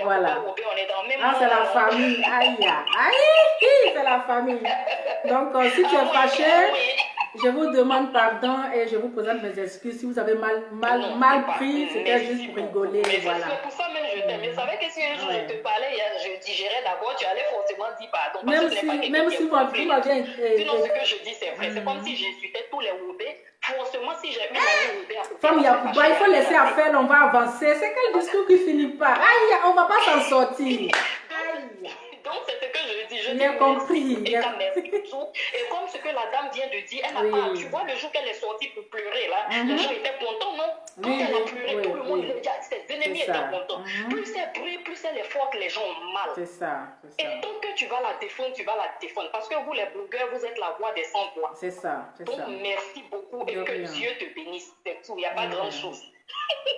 Voilà. Ah, c'est la famille. Aïe, c'est la famille. Donc, si tu es fâché, je vous demande pardon et je vous présente mes excuses. Si vous avez mal pris, c'était juste pour rigoler. Voilà. Pour ça même, je t'aime. Je savais que si un jour je te parlais, je digérais d'abord, tu allais forcément dire pardon. Même si vous m'avez... Sinon, ce que je dis, c'est vrai. C'est comme si j'insultais tous les Woubés. Forcément, si j'ai une amie Woubé à côté. Femme Yakuba, il faut laisser à faire, on va avancer. C'est quel discours qui finit pas? Aïe, on ne va pas s'en sortir. Donc, c'est ce que je dis. J'ai compris. Et comme ce que la dame vient de dire, elle n'a pas. Tu vois, le jour qu'elle est sortie pour pleurer, là, les gens étaient contents, non? Quand elle a pleuré, tout le monde, ses ennemis étaient contents. Plus elle brille, plus sais les fois que les gens ont mal. C'est ça, c'est ça. Et tant que tu vas la défendre, tu vas la défendre. Parce que vous, les blogueurs, vous êtes la voix des sans-voix. C'est ça, c'est Donc, ça. merci beaucoup et De que rien. Dieu te bénisse. C'est tout, il n'y a pas grand-chose.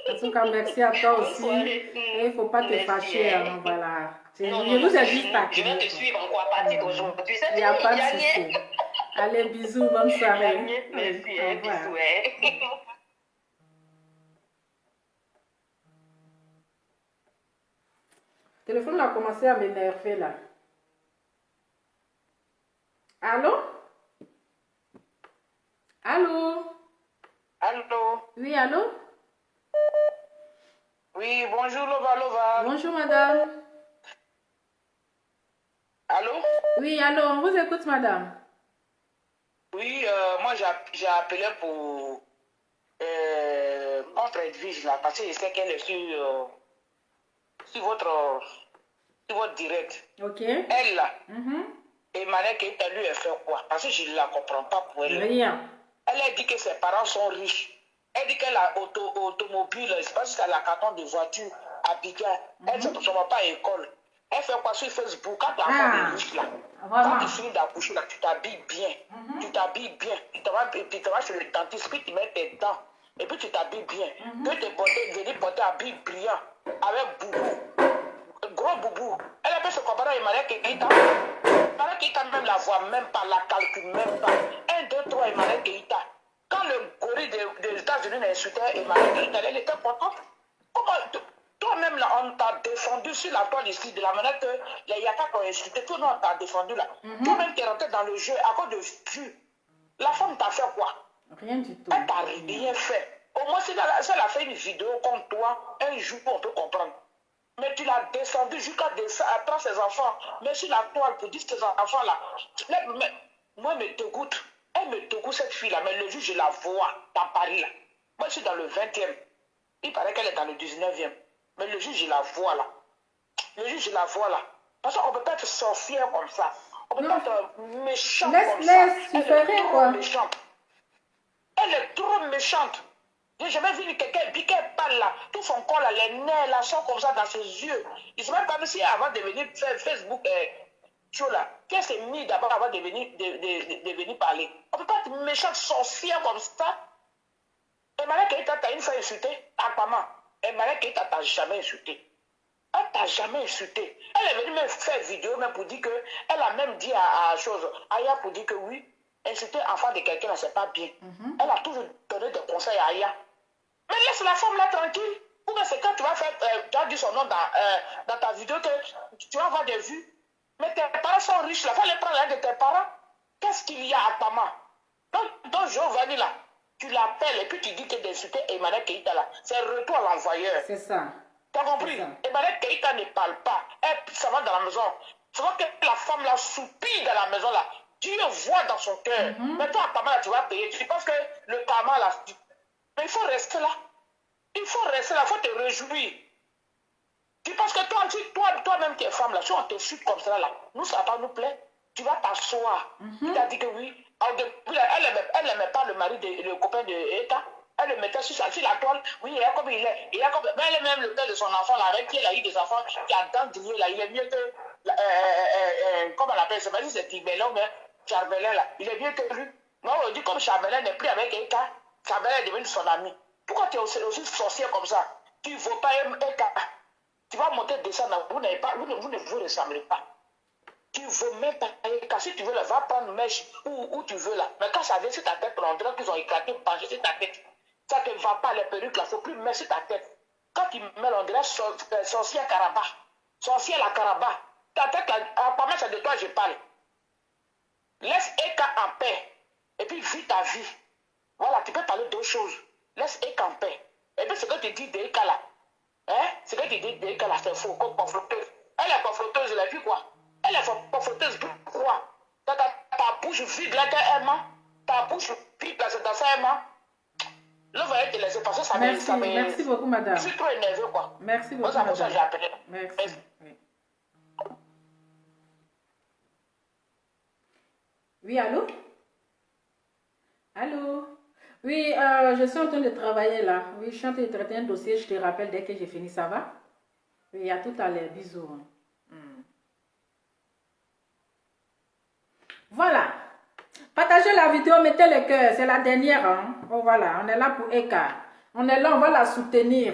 En tout cas, merci à toi Bonne aussi. soirée. Et il ne faut pas te Merci, fâcher. hein. Hein, voilà. Non, Je vous c'est ai fini. juste Je vais taquiné. te suivre encore à partir d'aujourd'hui. C'est Il n'y a fini, pas de gagné. souci. Allez, bisous, bonne soirée. Gagné, merci, Oui, hein, au revoir. bisous. Hein. Le téléphone a commencé à m'énerver là. Allô? Allô? Allô? Oui, allô? Oui, bonjour Lova Lova. Bonjour, madame. Allô? Oui, allô, on vous écoute, madame. Oui, moi j'ai appelé pour contre Edwige là, parce que je sais qu'elle est sur votre direct. Ok. Elle là, Mhm. Emmanuel Keita lui elle fait quoi? Parce que je ne la comprends pas pour elle. Rien. Elle a dit que ses parents sont riches. Elle dit qu'elle a automobile, je ne sais pas si elle a carton de voiture à Bigard. Elle ne se va pas à l'école. Elle fait quoi sur Facebook? Quand tu as enfant de riche là, vraiment. quand tu finis d'accoucher là, tu t'habilles bien. Tu t'habilles bien. Tu te vas chez le dentiste, puis tu mets tes dents. Et puis tu t'habilles bien. Que tes beautés venir porter habit brillant avec boubou. Gros boubou. Elle a fait ce combat à Emmanuel Keita. Emmanuel Keita même la voit même pas, la calcule même pas. 1, 2, 3, Emmanuel Keita. Quand le gorille des États-Unis a insulté Emmanuel Keita, elle était contente. Comment toi-même là, on t'a défendu sur la toile ici, de la manière que les Yakas ont insulté, tout le monde t'a défendu là. Toi-même tu es rentré dans le jeu à cause de vue. La femme t'a fait quoi? Rien du tout. Elle t'a rien fait. Au moins, si elle a fait une vidéo contre toi, un jour, on peut comprendre. Mais tu l'as descendu jusqu'à prendre ses enfants. Mais sur la toile pour dire que tes enfants-là, moi, elle me dégoûte. Elle me dégoûte, cette fille-là. Mais le jour, je la vois dans Paris, là. Moi, je suis dans le 20e. Il paraît qu'elle est dans le 19e. Mais le jour, je la vois, là. Le jour, je la vois, là. Parce qu'on ne peut pas être sorcière comme ça. On ne peut pas être méchant comme ça. Tu Elle ferais est trop quoi? méchante. Elle est trop méchante. J'ai jamais vu quelqu'un piquer parle là. Tout son corps là, les nerfs là, sont comme ça dans ses yeux. Il ne sait même pas si avant de venir faire Facebook, show là, qu'est-ce qu'elle s'est mis d'abord avant de venir parler. On ne peut pas être méchante sorcière comme ça. Emmanuel Keita t'a une fois insulté, Akpama. Emmanuel Keita t'a jamais insulté. Elle t'a jamais insulté. Elle est venue même faire vidéo même pour dire que, elle a même dit à chose, Aya pour dire que oui, insulter enfant de quelqu'un là, c'est pas bien. Elle a toujours donné des conseils à Aya. Mais laisse la femme là tranquille. Ou bien c'est quand tu vas faire, tu as dit son nom dans ta vidéo que tu vas avoir des vues. Mais tes parents sont riches là, il faut les prendre l'un de tes parents. Qu'est-ce qu'il y a à Pama? Donc Giovanni là, tu l'appelles et puis tu dis que d'insulter Emmanuel Keita là, c'est retour à l'envoyeur. C'est ça. Tu as compris? Emmanuel Keita ne parle pas. Elle s'en va dans la maison. Tu vois que la femme là soupire dans la maison là. Dieu voit dans son cœur. Mais toi, à Pama là, tu vas payer. Tu penses que le karma là, mais il faut rester là. Il faut rester là, il faut te réjouir. Tu penses que toi-même, tu es femme là, si on te suit comme ça là, nous, ça va pas nous plaire. Tu vas t'asseoir. Il a dit que oui. Au début, elle n'aimait pas le mari, le copain de Eta. Elle le mettait sur la toile. Oui, il est comme il est. Mais elle est même le père de son enfant là, avec qui elle a eu des enfants, qui a dentiné là. Il est mieux que, comment on appelle ça, c'est Tibelon, mais Charbelin là. Il est mieux que lui. Moi, on dit comme Charbelin n'est plus avec Eta. Charbelin est devenu son ami. Pourquoi tu es aussi sorcière comme ça? Tu ne veux pas Eka. Tu vas monter, descendre. Vous ne vous ressemblez pas. Tu ne veux même pas Eka. Si tu veux, là, va prendre mèche où tu veux là. Mais quand ça vient sur ta tête, on dirait qu'ils ont éclaté, penché sur ta tête. Ça ne te va pas, les perruques là. Il ne faut plus mettre sur ta tête. Quand tu mets, on dirait sorcière Karaba. Sorcière la Karaba. Ta tête là, pas mal, c'est de toi je parle. Laisse Eka en paix. Et puis vis ta vie. Voilà, tu peux parler d'autres choses. Laisse Eka en paix. Et puis ce que tu dis d'Eka là, hein? Ce que tu dis d'Eka là, c'est faux, comme confronteuse. Elle est confronteuse, elle a vu quoi? Elle est confronteuse, quoi? Ta bouche vide là, qu'elle aime. Ta bouche vide là, c'est dans ça, aime. Là, vous allez te laisser passer, ça Merci beaucoup, madame. Je suis trop énervé, quoi. Merci beaucoup, moi, madame. Ça, j'ai appelé. Merci. Oui. Oui, allô? Allô? Oui, je suis en train de travailler là. Oui, je suis en train de traiter un dossier. Je te rappelle dès que j'ai fini, ça va? Et à tout à l'heure. Bisous. Hein. Voilà. Partagez la vidéo, mettez le cœur. C'est la dernière. Hein. Oh, voilà, on est là pour Eka. On est là, on va la soutenir.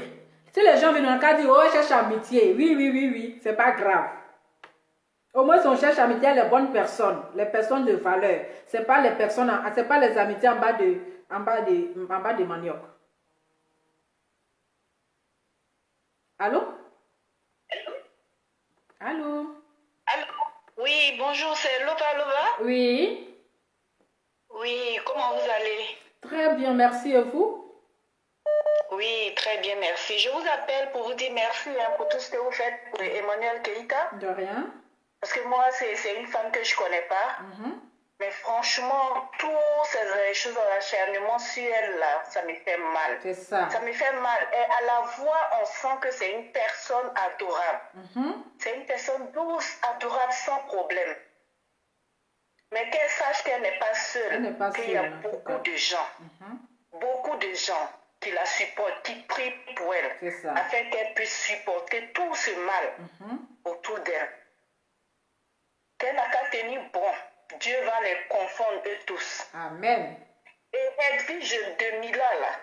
Si les gens viennent en cas dire, oh, elle cherche amitié. Oui, oui, oui, oui. C'est pas grave. Au moins, si on cherche amitié, les bonnes personnes, les personnes de valeur. C'est pas les personnes, c'est pas les amitiés en bas de manioc. Allô? Allô? Allô? Oui, bonjour, c'est Loba Loba. Oui. Oui, comment vous allez? Très bien, merci. Et vous? Oui, très bien, merci. Je vous appelle pour vous dire merci hein, pour tout ce que vous faites pour Emmanuel Keïta. De rien. Parce que moi, c'est une femme que je ne connais pas. Mais franchement, toutes ces choses à l'acharnement sur elle, là, ça me fait mal. C'est ça. Ça me fait mal. Et à la voix, on sent que c'est une personne adorable. C'est une personne douce, adorable, sans problème. Mais qu'elle sache qu'elle n'est pas seule. Qu'il y a beaucoup de gens. Beaucoup de gens qui la supportent, qui prient pour elle. Afin qu'elle puisse supporter tout ce mal autour d'elle. Qu'elle n'a qu'à tenir bon. Dieu va les confondre eux tous. Amen. Et Edwige de Mila, là,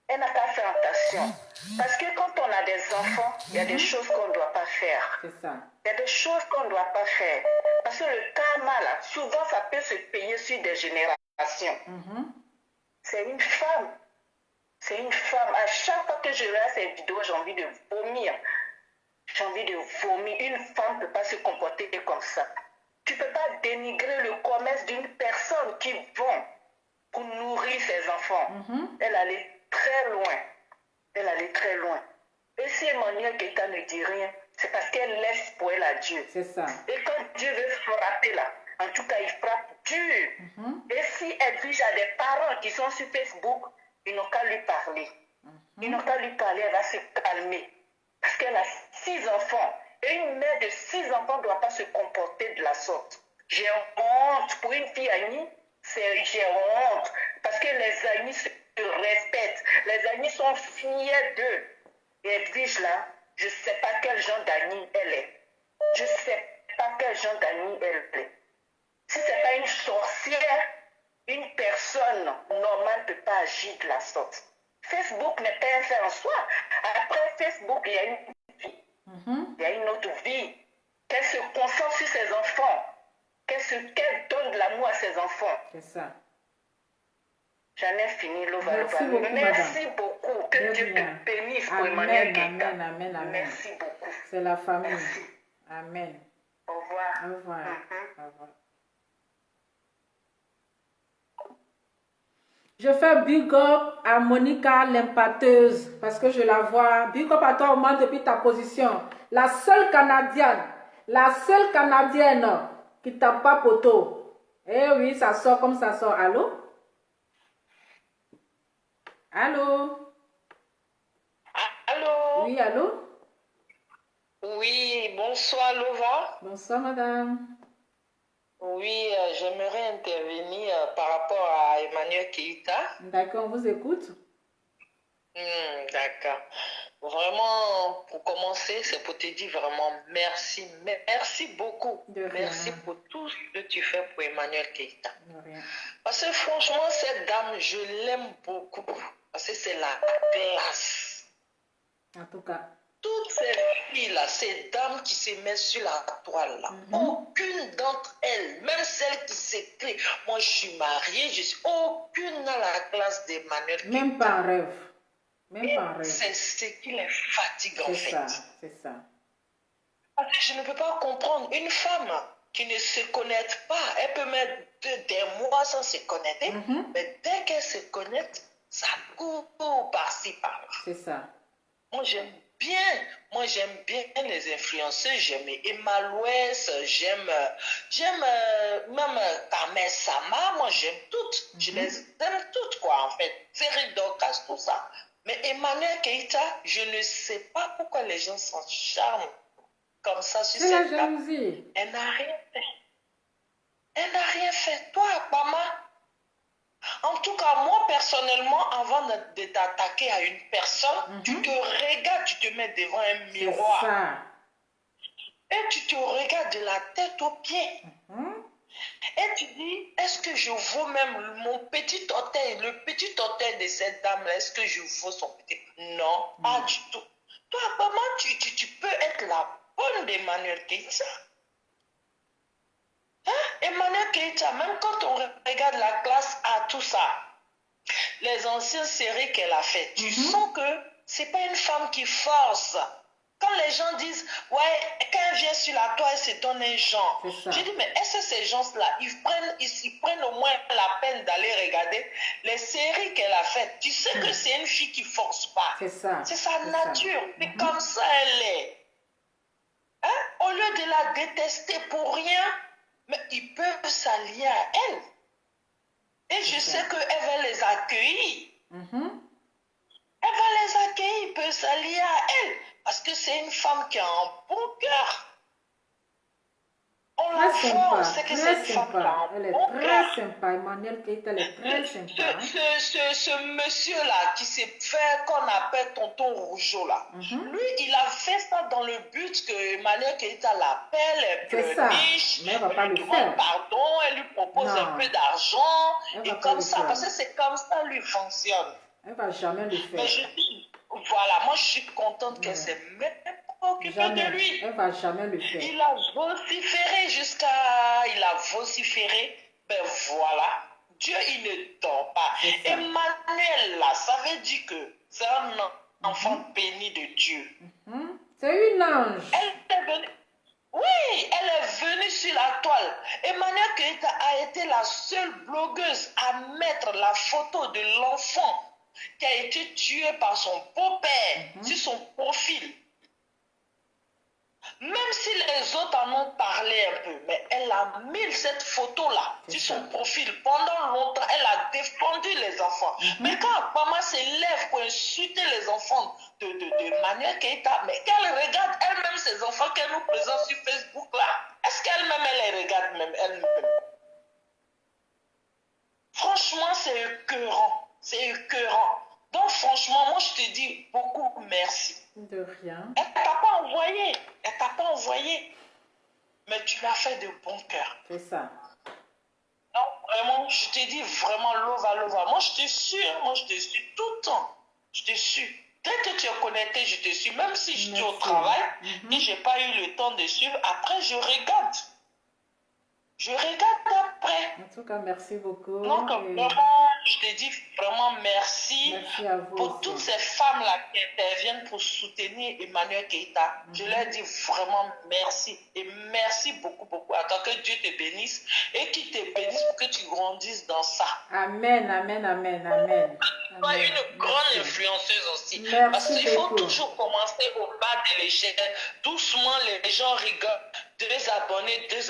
elle n'a qu'à faire attention. Parce que quand on a des enfants, il y a des choses qu'on ne doit pas faire. C'est ça. Il y a des choses qu'on ne doit pas faire. Parce que le karma, là, souvent, ça peut se payer sur des générations. C'est une femme. C'est une femme. À chaque fois que je regarde ces vidéos, j'ai envie de vomir. J'ai envie de vomir. Une femme ne peut pas se comporter comme ça. Tu ne peux pas dénigrer le commerce d'une personne qui vend pour nourrir ses enfants. Elle allait très loin. Elle allait très loin. Et si Emmanuel Keïta ne dit rien, c'est parce qu'elle laisse pour elle à Dieu. C'est ça. Et quand Dieu veut frapper là, en tout cas, il frappe dur. Et si Edwige a des parents qui sont sur Facebook, ils n'ont qu'à lui parler. Ils n'ont qu'à lui parler, elle va se calmer. Parce qu'elle a 6 enfants. Et une mère de 6 enfants ne doit pas se comporter de la sorte. J'ai honte. Pour une fille Annie, j'ai honte. Parce que les amis se respectent. Les amis sont fiers d'eux. Et Edwige là, je ne sais pas quel genre d'Annie elle est. Je ne sais pas quel genre d'Annie elle est. Si ce n'est pas une sorcière, une personne normale ne peut pas agir de la sorte. Facebook n'est pas un fait en soi. Après Facebook, il y a une vie. Il y a une autre vie. Qu'elle se concentre sur ses enfants. Qu'elle donne de l'amour à ses enfants. C'est ça. J'en ai fini, Lova. Merci beaucoup, Merci madame. beaucoup. Que Dieu te bénisse pour Emmanuel Keïta. Amen. Merci beaucoup. C'est la famille. Merci. Amen. Au revoir. Au revoir. Au revoir. Je fais big up à Monica l'empâteuse parce que je la vois. Big up à toi, au moins depuis ta position. La seule Canadienne qui tape pas poteau. Eh oui, ça sort comme ça sort. Allô? Allô? Allô? Oui, allô? Oui, bonsoir Lova. Bonsoir, madame. Oui, j'aimerais intervenir par rapport à Emmanuel Keïta. D'accord, on vous écoute. D'accord. Vraiment, pour commencer, c'est pour te dire vraiment merci. Merci beaucoup. Merci pour tout ce que tu fais pour Emmanuel Keïta. Parce que franchement, cette dame, je l'aime beaucoup. Parce que c'est la classe. En tout cas. Toutes ces filles-là, ces dames qui se mettent sur la toile là, aucune d'entre elles, même celles qui s'écrivent, moi je suis mariée, aucune n'a la classe d'Emmanuel Keïta. Même pas un rêve. C'est ce qui les fatigue en fait. C'est ça. Parce que je ne peux pas comprendre une femme qui ne se connecte pas. Elle peut mettre des mois sans se connecter, mais dès qu'elle se connecte, ça court par-ci par-là. C'est ça. Moi j'aime bien les influenceurs, j'aime Emma Louès, j'aime même Carmen Sama, moi j'aime toutes, je les aime toutes quoi en fait, Thierry Docas, tout ça. Mais Emmanuel Keïta, je ne sais pas pourquoi les gens s'encharment comme ça sur cette C'est la jalousie. Elle n'a rien fait. Elle n'a rien fait. Toi, maman, En tout cas, moi, personnellement, avant de t'attaquer à une personne, tu te regardes, tu te mets devant un C'est miroir. ça. Et tu te regardes de la tête aux pieds. Et tu dis, est-ce que je vaux même mon petit orteil, le petit orteil de cette dame-là, est-ce que je vaux son petit... Non, pas du tout. Toi, comment tu peux être la bonne d'Emmanuel Keïta? Hein? Emmanuel Keïta, même quand on regarde la classe A, tout ça, les anciennes séries qu'elle a faites, tu sens que c'est pas une femme qui force. Quand les gens disent, ouais, quand elle vient sur la toile, elle se donne un genre. Je dis, mais est-ce que ces gens-là, ils prennent au moins la peine d'aller regarder les séries qu'elle a faites? Tu sais que c'est une fille qui force pas. C'est ça. C'est sa nature. C'est comme ça elle est. Hein? Au lieu de la détester pour rien, mais ils peuvent s'allier à elle. Et je sais qu'elle va les accueillir. Elle va les accueillir, peut s'allier à elle. Parce que c'est une femme qui a un bon cœur. On la voit, on sait que c'est une femme qui a un Elle est bon très cœur. sympa. Emmanuel Keïta, elle est très sympa. Ce monsieur-là qui s'est fait, qu'on appelle Tonton Rougeau là, lui, il a fait ça dans le but que Emmanuel Keïta l'appelle, elle pleurniche, mais elle va pas elle le lui demande faire. pardon, elle lui propose un peu d'argent, Elle et va pas comme le ça, faire. parce que c'est comme ça lui fonctionne. Elle va jamais le faire. Mais je dis, voilà, moi je suis contente qu'elle s'est même pas occupée de lui. Elle va jamais le faire. Il a vociféré il a vociféré. Ben voilà, Dieu il ne dort pas. Emmanuel là, ça veut dire que c'est un enfant béni de Dieu. C'est une ange. Elle est venue. Oui, elle est venue sur la toile. Emmanuel Keïta a été la seule blogueuse à mettre la photo de l'enfant qui a été tué par son beau-père sur son profil. Même si les autres en ont parlé un peu, mais elle a mis cette photo-là sur son profil. Pendant longtemps, elle a défendu les enfants. Mais quand maman s'élève pour insulter les enfants de Emmanuel Keïta, mais qu'elle regarde elle-même ces enfants qu'elle nous présente sur Facebook là, est-ce qu'elle-même, elle les regarde même elle-même? Franchement, c'est écœurant. C'est écœurant. Donc franchement, moi je te dis beaucoup merci. De rien. Elle t'a pas envoyé. Elle t'a pas envoyé. Mais tu l'as fait de bon cœur. C'est ça. Non, vraiment, je te dis vraiment lova. Moi je te suis, moi je te suis tout le temps. Je te suis. Dès que tu es connecté, je te suis. Même si je suis au travail et j'ai pas eu le temps de suivre, après je regarde. Je regarde après. En tout cas, merci beaucoup. Donc, vraiment, je te dis vraiment merci, à vous pour aussi. toutes ces femmes-là qui interviennent pour soutenir Emmanuel Keïta. Je leur dis vraiment merci. Et merci beaucoup. À toi, que Dieu te bénisse et qu'il te bénisse pour que tu grandisses dans ça. Amen. Sois une grande influenceuse aussi. Merci parce qu'il faut beaucoup. toujours commencer au bas de l'échelle. Doucement, les gens rigolent. 2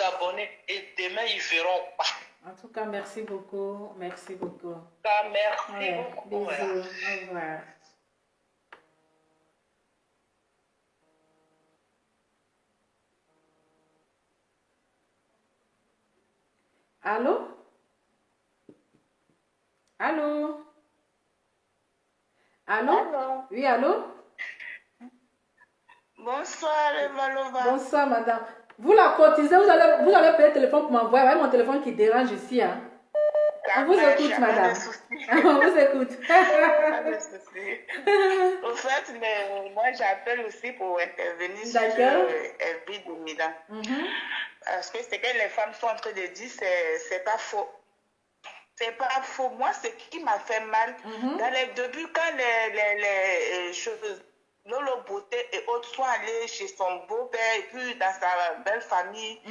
abonnés. Et demain, ils verront pas. En tout cas, merci beaucoup. Merci beaucoup. Bisous. Voilà. Au revoir. Allô? Allô? Oui, allô? Bonsoir, Evalova. Bonsoir, madame. Vous la cotisez, vous allez payer le téléphone pour m'envoyer. Voyez mon téléphone qui dérange ici. Hein. On vous écoute, madame. On vous écoute. Pas de souci. Au fait, moi, j'appelle aussi pour intervenir sur Elbi Doumida. Parce que ce que les femmes sont en train de dire, c'est pas faux. C'est pas faux. Moi, ce qui m'a fait mal, dans les débuts, quand les choses, Lolo Beauté et autres sont allés chez son beau-père et puis dans sa belle famille,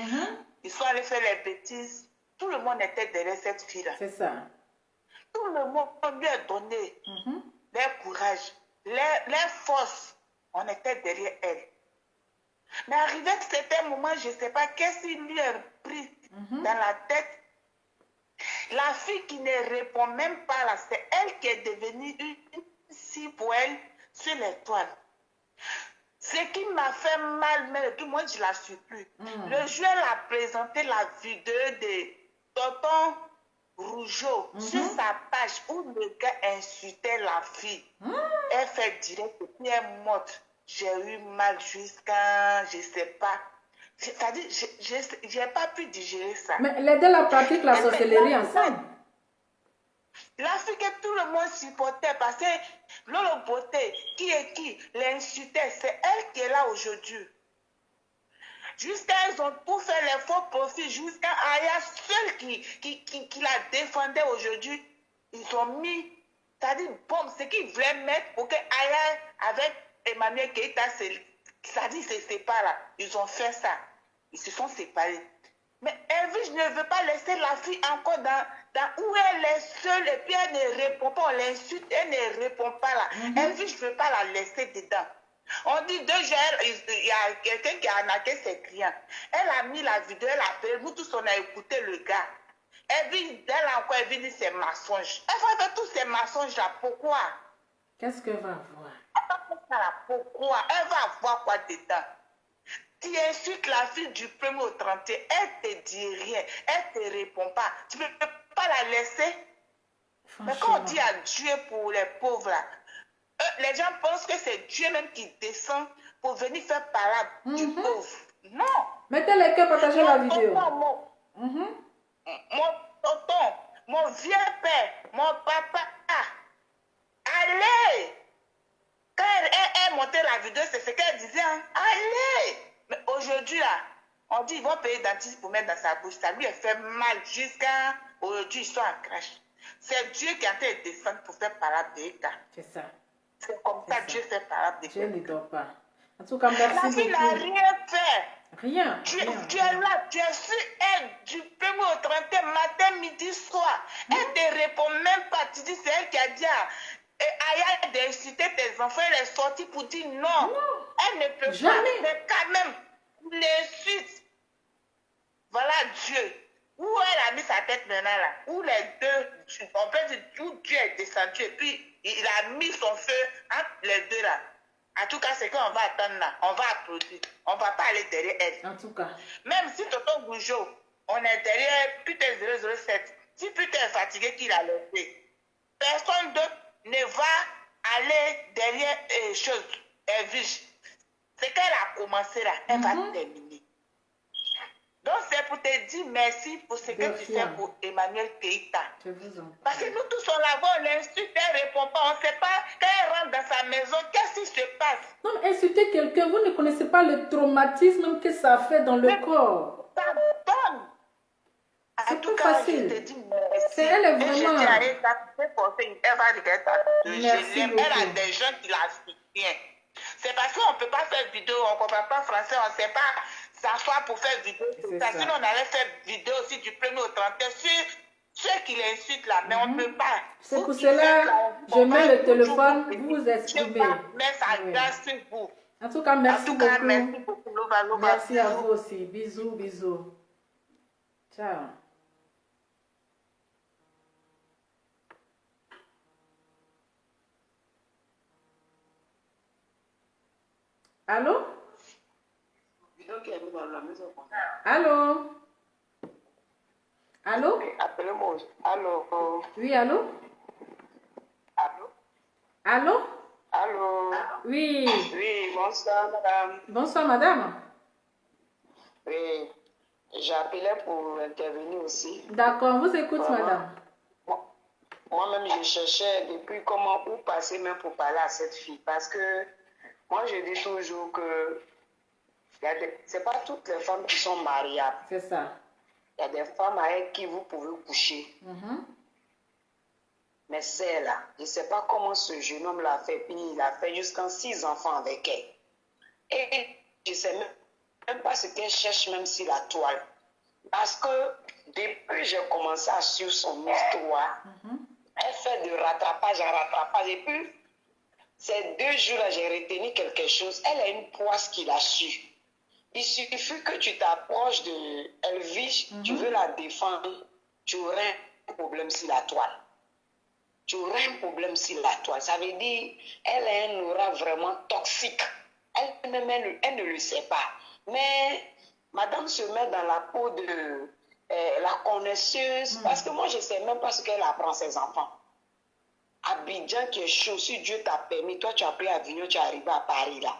ils sont allés faire les bêtises. Tout le monde était derrière cette fille-là. C'est ça. Tout le monde lui a donné leur courage, leur force. On était derrière elle. Mais arrivé à certains moments, je ne sais pas qu'est-ce qu'il lui a pris dans la tête. La fille qui ne répond même pas là, c'est elle qui est devenue une cible pour elle sur l'étoile. Ce qui m'a fait mal, mais depuis moi je ne la suis plus. Le jour elle a présenté la vidéo de Tonton Rougeau, sur sa page où le gars insultait la fille, elle fait direct et puis elle montre. J'ai eu mal jusqu'à, je sais pas. C'est-à-dire, j'ai pas pu digérer ça. Mais les deux la pratiquent la sorcellerie ensemble. La fille que tout le monde supportait parce que Lolo Beauté, qui est qui, l'insultait, c'est elle qui est là aujourd'hui. Jusqu'à ils ont tout fait les faux profits, jusqu'à Aya seul qui la défendait aujourd'hui, ils ont mis, c'est-à-dire, bon, ce qu'ils voulaient mettre pour que Aya avec Emmanuel Keïta, c'est-à-dire, se séparent là. Ils ont fait ça. Ils se sont séparés. Mais Elvis ne veut pas laisser la fille encore dans où elle est seule et puis elle ne répond pas, on l'insulte, elle ne répond pas là. Elvis ne veut pas la laisser dedans. On dit 2 jours, il y a quelqu'un qui a arnaqué ses clients. Elle a mis la vidéo, elle a appelé, nous tous on a écouté le gars. Elle encore, elle dit c'est mensonge. Elle va faire tous ces mensonges là, pourquoi? Qu'est-ce qu'elle va voir? Elle va faire ça là, pourquoi? Elle va voir quoi dedans? Tu insultes la fille du 1er au 31, elle te dit rien, elle te répond pas. Tu ne peux pas la laisser. Mais quand on dit adieu pour les pauvres là, les gens pensent que c'est Dieu même qui descend pour venir faire parler du pauvre. Non. Mettez les cœurs, partagez la vidéo. Mon tonton, mon vieux père, mon papa, allez. Quand elle montait la vidéo, c'est ce qu'elle disait. Hein? Allez. Mais aujourd'hui là, on dit ils vont payer dentiste pour mettre dans sa bouche. Ça lui a fait mal jusqu'à aujourd'hui, ils sont en crash. C'est Dieu qui a été descendu pour faire parler des cas. C'est ça. C'est comme ça que Dieu fait parler des cas. Dieu ne dort pas. En tout cas, merci beaucoup. La fille n'a rien fait. Rien. Tu es là, tu es sur elle du 1er au 31, matin, midi, soir. Elle ne te répond même pas. Tu dis, c'est elle qui a dit Aya d'insulter tes enfants. Elle est sortie pour dire non. Elle ne peut pas. Mais quand même, l'insulte. Voilà Dieu. Où elle a mis sa tête maintenant là? Où les deux, on peut dire, où Dieu est descendu et puis il a mis son feu entre les deux là. En tout cas, c'est qu'on va attendre là. On va applaudir. On ne va pas aller derrière elle. En tout cas. Même si Tonton Goujo, on est derrière putain 007, si putain est fatigué qu'il a levé, personne d'autre ne va aller derrière Elvis. C'est qu'elle a commencé là, elle va terminer. Donc c'est pour te dire merci pour ce que tu fais pour Emmanuel Keïta. Je vous en prie. Parce que nous tous on la voit, on l'insulte, elle ne répond pas, on ne sait pas, quand elle rentre dans sa maison, qu'est-ce qui se passe? Non, insulter quelqu'un, vous ne connaissez pas le traumatisme que ça fait dans le corps. Ça donne. C'est tout facile. Je te dis merci. C'est elle est vraiment... Et je dis à elle, ça fait penser, elle va regretter. Merci beaucoup. Elle a des gens qui la soutiennent. C'est parce qu'on ne peut pas faire vidéo, on ne comprend pas français, on ne sait pas s'asseoir pour faire vidéo. Sinon, on allait faire vidéo aussi du 1er au 31 sur ceux qui l'insultent là, mais on ne peut pas. C'est pour cela je mets le téléphone, vous vous exprimez. Mais ça grâce sur vous. En tout cas, merci beaucoup. Merci beaucoup. Merci à vous aussi. Bisous, bisous. Ciao. Allô? Allô? Allô? Appelez-moi. Allô? Oui, allô? Allô? Allô? Allô? Oui. Oui, bonsoir, madame. Bonsoir, madame. Oui, j'appelais pour intervenir aussi. D'accord, vous écoute, madame. Moi-même, je cherchais depuis où passer même pour parler à cette fille. Parce que moi, je dis toujours que ce n'est pas toutes les femmes qui sont mariables. C'est ça. Il y a des femmes avec qui vous pouvez coucher. Mais celle-là, je ne sais pas comment ce jeune homme l'a fait. Puis il a fait jusqu'à 6 enfants avec elle. Et je ne sais même pas ce qu'elle cherche même sur la toile. Parce que depuis que j'ai commencé à suivre son histoire, elle fait de rattrapage en rattrapage. Et puis, ces 2 jours-là, j'ai retenu quelque chose. Elle a une poisse qui l'a su. Il suffit que tu t'approches de Elvis, tu veux la défendre, tu aurais un problème sur la toile. Tu aurais un problème sur la toile. Ça veut dire elle a un aura vraiment toxique. Elle ne le sait pas. Mais madame se met dans la peau la connaisseuse. Parce que moi, je ne sais même pas ce qu'elle apprend à ses enfants. Abidjan qui est chaud, si Dieu t'a permis, toi tu as pris Avignon, tu es arrivé à Paris là.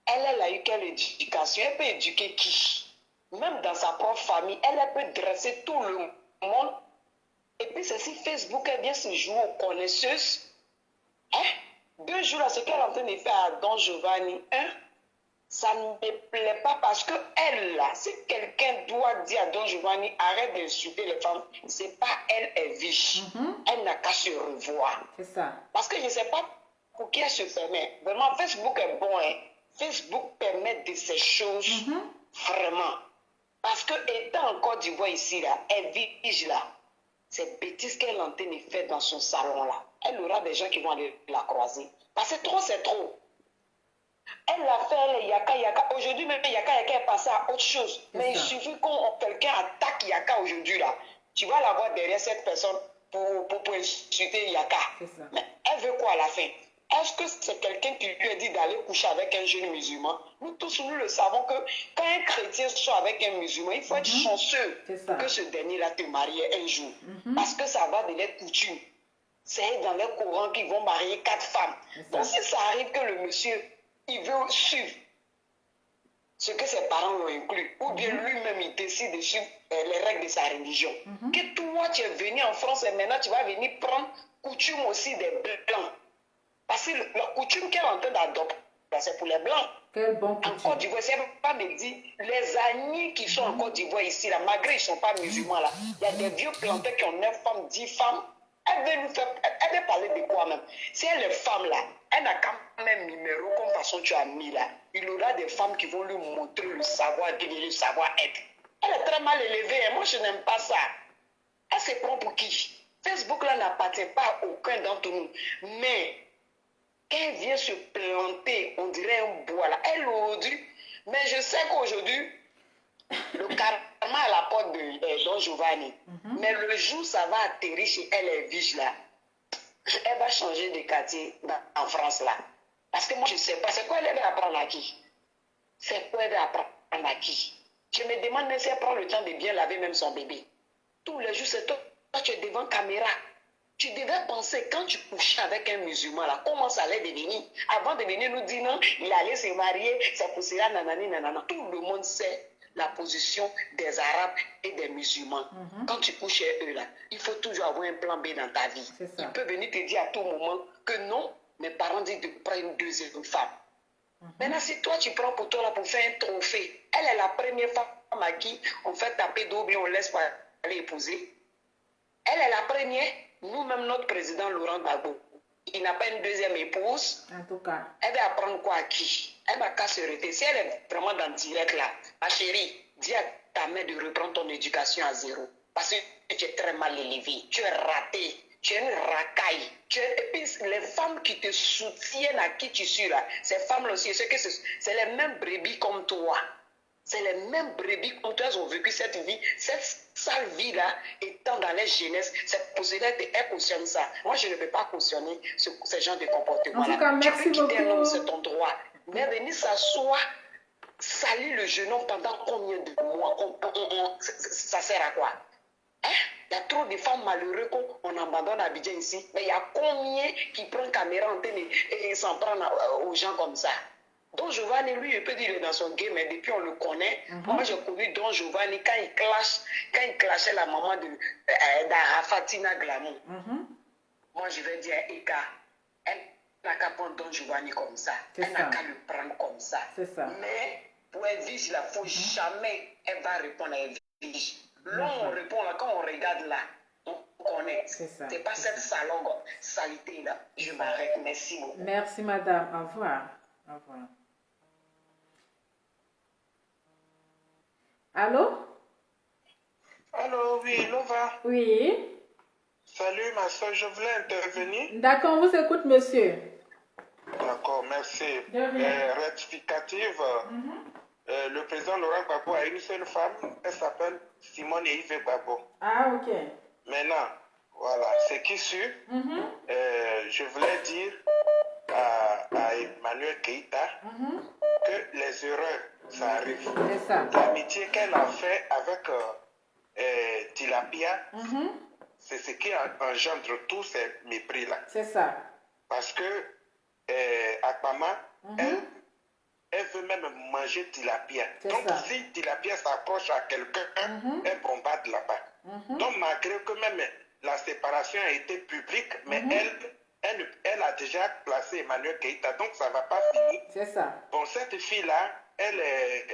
Elle a eu quelle éducation? Elle peut éduquer qui? Même dans sa propre famille, elle peut dresser tout le monde. Et puis c'est si Facebook, elle vient se jouer aux connaisseuses. Hein? 2 jours là, ce qu'elle est en train de faire à Don Giovanni, hein? Ça ne me plaît pas parce que elle là, si quelqu'un doit dire à Don Giovanni, arrête d'insulter les femmes, c'est pas elle est viche. Elle n'a qu'à se revoir. C'est ça. Parce que je ne sais pas pour qui elle se permet. Vraiment, Facebook est bon. Hein? Facebook permet de ces choses vraiment. Parce que étant en Côte d'Ivoire ici, là, elle vige là. Ces bêtises qu'elle est en train de faire dans son salon là, elle aura des gens qui vont aller la croiser. Parce que trop, c'est trop. Elle l'a fait, elle est Yaka. Aujourd'hui, même Yaka est passé à autre chose. Mais il suffit que quelqu'un attaque Yaka aujourd'hui là. Tu vas la voir derrière cette personne pour insulter Yaka. Mais elle veut quoi à la fin? Est-ce que c'est quelqu'un qui lui a dit d'aller coucher avec un jeune musulman? Nous tous, nous le savons que quand un chrétien sort avec un musulman, il faut être chanceux pour que ce dernier-là te marie un jour. Parce que ça va de les coutumes. C'est dans les courants qu'ils vont marier 4 femmes. Donc si ça arrive que le monsieur, il veut suivre ce que ses parents l'ont inclus, ou bien lui-même il décide de suivre les règles de sa religion. Que toi tu es venu en France et maintenant tu vas venir prendre coutume aussi des blancs. Parce que la coutume qu'elle est en train d'adopter, c'est pour les blancs. Quel bon coutume. En Côte d'Ivoire, c'est pas me dire, les amis qui sont en Côte d'Ivoire ici, là, malgré qu'ils ne sont pas musulmans, là, il y a des vieux planteurs qui ont 9 femmes, 10 femmes. Elle veut parler de quoi même? Si elle est femme là, elle n'a quand même numéro comme façon tu as mis là. Il aura des femmes qui vont lui montrer le savoir-être, le savoir-être. Elle est très mal élevée, hein. Moi je n'aime pas ça. Elle se prend pour qui? Facebook là n'appartient pas à aucun d'entre nous. Mais quand elle vient se planter, on dirait un bois là. Elle aurait dû. Mais je sais qu'aujourd'hui, le karma à la porte de Don Giovanni. Mais le jour où ça va atterrir chez elle, elle vige là, elle va changer de quartier en France là. Parce que moi, je ne sais pas. C'est quoi elle va apprendre à qui? C'est quoi elle va apprendre à qui? Je me demande même si elle prend le temps de bien laver même son bébé. Tous les jours, c'est toi, tu es devant caméra. Tu devais penser, quand tu couchais avec un musulman, là, comment ça allait devenir? Avant de venir nous dire non, il allait se marier, c'est pour cela, nanani, nanana. Tout le monde sait la position des Arabes et des musulmans. Quand tu couches chez eux, là, il faut toujours avoir un plan B dans ta vie. Il peut venir te dire à tout moment que non, mes parents disent de prendre une deuxième femme. Maintenant, si toi, tu prends pour toi là, pour faire un trophée, elle est la première femme à qui on fait taper d'eau, bien on laisse pas aller épouser. Elle est la première. Nous-mêmes, notre président Laurent Gbagbo, il n'a pas une deuxième épouse. En tout cas. Elle va apprendre quoi à qui? Elle va qu'à se retirer. Si elle est vraiment dans le direct là, ma chérie, dis à ta mère de reprendre ton éducation à zéro. Parce que tu es très mal élevée. Tu es ratée. Tu es une racaille. Et puis les femmes qui te soutiennent à qui tu suis là, ces femmes-là aussi, c'est les mêmes brebis comme toi. C'est les mêmes brebis comme toi, elles ont vécu cette vie, cette sale vie-là, étant dans les jeunesses. C'est pour cela qu'elles cautionnent ça. Moi, je ne peux pas cautionner ce genre de comportement. En tout cas, merci beaucoup. C'est ton droit. Mais venir s'asseoir, salir le jeune homme pendant combien de mois? Ça sert à quoi? Hein? Il y a trop de femmes malheureuses qu'on abandonne à Abidjan ici. Mais il y a combien qui prennent caméra en télé et s'en prennent aux gens comme ça? Don Giovanni, lui, je peux dire, il est dans son game, mais depuis on le connaît. Moi, j'ai connu Don Giovanni quand il clashait la maman d'Arafatina Glamour. Moi, je vais dire, Eka, elle n'a qu'à prendre Don Giovanni comme ça. Elle n'a qu'à le prendre comme ça. Mais pour un vige, il ne faut jamais, elle va répondre à un vige. Là, on répond, là, quand on regarde là, on connaît. C'est pas cette saleté là. Je m'arrête. Merci beaucoup. Merci, madame. Au revoir. Au revoir. Allô? Allô, oui, Lova. Oui. Salut, ma soeur, je voulais intervenir. D'accord, on vous écoute, monsieur. D'accord, merci. Rectificative. Le président Laurent Gbagbo a une seule femme, elle s'appelle Simone Yves Gbagbo. Ah, ok. Maintenant, voilà, c'est qui sûr, je voulais dire à Emmanuel Keïta que les erreurs, ça arrive. C'est ça. L'amitié qu'elle a fait avec tilapia, c'est ce qui engendre tous ces mépris-là. C'est ça. Parce que Akpama, elle veut même manger tilapia. Donc ça. si tilapia s'approche à quelqu'un, elle bombarde là-bas. Donc malgré que même la séparation a été publique, mais elle a déjà placé Emmanuel Keïta, donc ça ne va pas finir. C'est ça. Bon, cette fille-là, elle est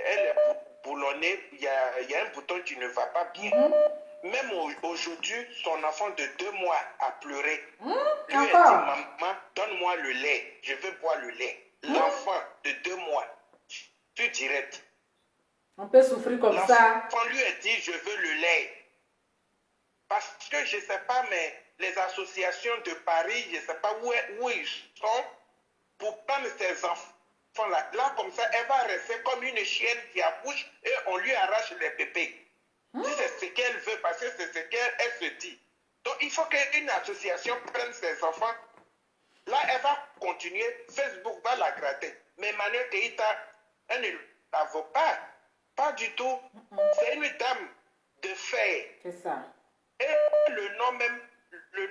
boulonnée, il y a un bouton qui ne va pas bien. Même aujourd'hui, son enfant de 2 mois a pleuré. Lui a dit, maman, donne-moi le lait, je veux boire le lait. L'enfant de 2 mois, tu direct. On peut souffrir comme ça. L'enfant lui a dit, je veux le lait. Parce que je ne sais pas, mais les associations de Paris, je ne sais pas où ils sont, pour prendre ces enfants-là. Là, comme ça, elle va rester comme une chienne qui accouche et on lui arrache les bébés. Si c'est ce qu'elle veut, parce que c'est ce qu'elle se dit. Donc, il faut qu'une association prenne ses enfants. Là, elle va continuer. Facebook va la gratter. Mais Emmanuel Keïta, elle ne la vaut pas. Pas du tout. C'est une dame de fer. C'est ça. Et le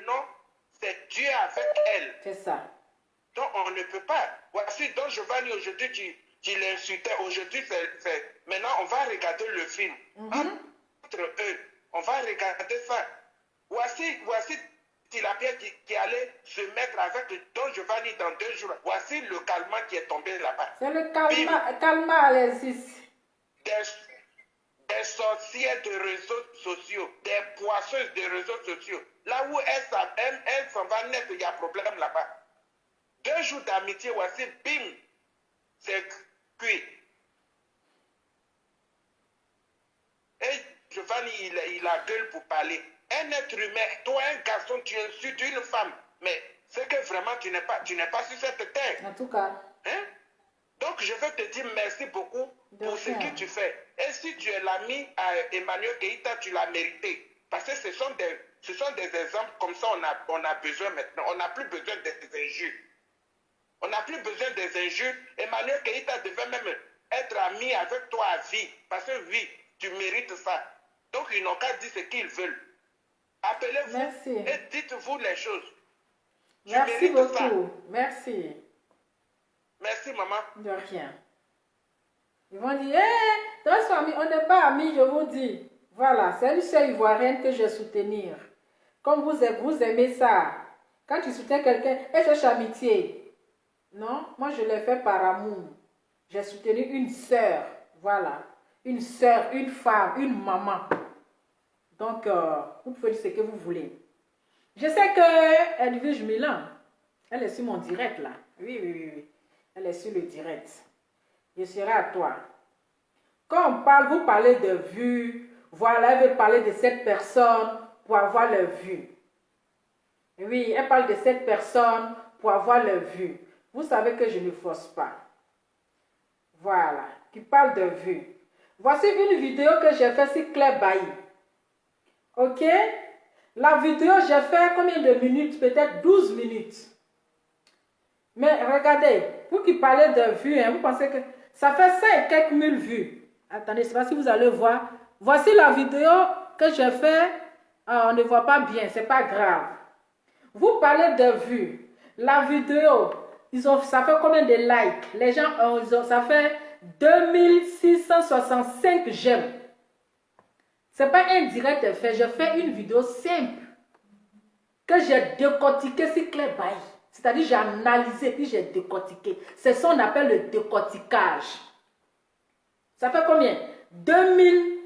nom, c'est Dieu avec elle. C'est ça. Donc, on ne peut pas. Voici, donc Giovanni, aujourd'hui, tu l'insultais. Aujourd'hui, maintenant, on va regarder le film. Entre eux, on va regarder ça. Voici Tilapia qui allait se mettre avec Don Giovanni dans 2 jours. Voici le calmant qui est tombé là-bas. C'est le calmant Alexis. Des sorcières de réseaux sociaux, des poisseuses de réseaux sociaux. Là où elle s'en va naître, il y a problème là-bas. 2 jours d'amitié, voici, bim, c'est cuit. Et Giovanni, il a gueule pour parler. Un être humain, toi, un garçon, tu insultes une femme. Mais c'est que vraiment, tu n'es pas sur cette terre. En tout cas. Hein? Donc, je veux te dire merci beaucoup pour ce que tu fais. Et si tu es l'ami à Emmanuel Keïta, tu l'as mérité. Parce que ce sont des exemples comme ça, on a besoin maintenant. On n'a plus besoin des injures. On n'a plus besoin des injures. Emmanuel Keïta devait même être ami avec toi à vie. Parce que oui, tu mérites ça. Donc, ils n'ont qu'à dire ce qu'ils veulent. Appelez-vous et dites-vous les choses. Merci beaucoup. Ça. Merci. Merci, maman. De rien. Ils vont dire, on n'est pas amis, je vous dis. Voilà, c'est une sœur ivoirienne que je vais soutenir. Comme vous aimez ça. Quand tu soutiens quelqu'un, et cherche amitié. Non, moi je l'ai fait par amour. J'ai soutenu une sœur. Voilà. Une sœur, une femme, une maman. Donc, vous pouvez dire ce que vous voulez. Je sais que Edwige Milan, elle est sur mon direct là. Oui. Elle est sur le direct. Je serai à toi. Quand on parle, vous parlez de vues. Voilà, elle veut parler de cette personne pour avoir le vues. Oui, elle parle de cette personne pour avoir le vues. Vous savez que je ne force pas. Voilà, qui parle de vues. Voici une vidéo que j'ai faite sur Claire Bailly. Ok? La vidéo, j'ai fait combien de minutes? Peut-être 12 minutes. Mais regardez, vous qui parlez de vues, vous pensez que ça fait 5 et quelques mille vues. Attendez, je ne sais pas si vous allez voir. Voici la vidéo que j'ai fait. On ne voit pas bien, c'est pas grave. Vous parlez de vues. La vidéo, ça fait combien de likes? Les gens, ça fait 2665 j'aime. Ce n'est pas un direct fait. Je fais une vidéo simple que j'ai décortiqué sur Claire Bailly. C'est-à-dire j'ai analysé puis j'ai décortiqué. C'est ce qu'on appelle le décortiquage. Ça fait combien? 2000.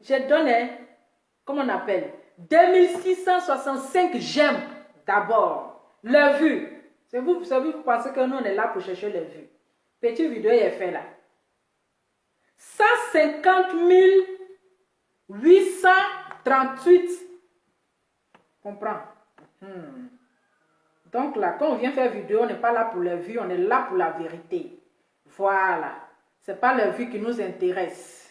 J'ai donné, comment on appelle? 2665 j'aime d'abord. Les vues. C'est vous pensez que nous on est là pour chercher les vues. Petite vidéo est faite là. 150 838. Comprends? Donc là, quand on vient faire vidéo, on n'est pas là pour les vues, on est là pour la vérité. Voilà. Ce n'est pas les vues qui nous intéressent.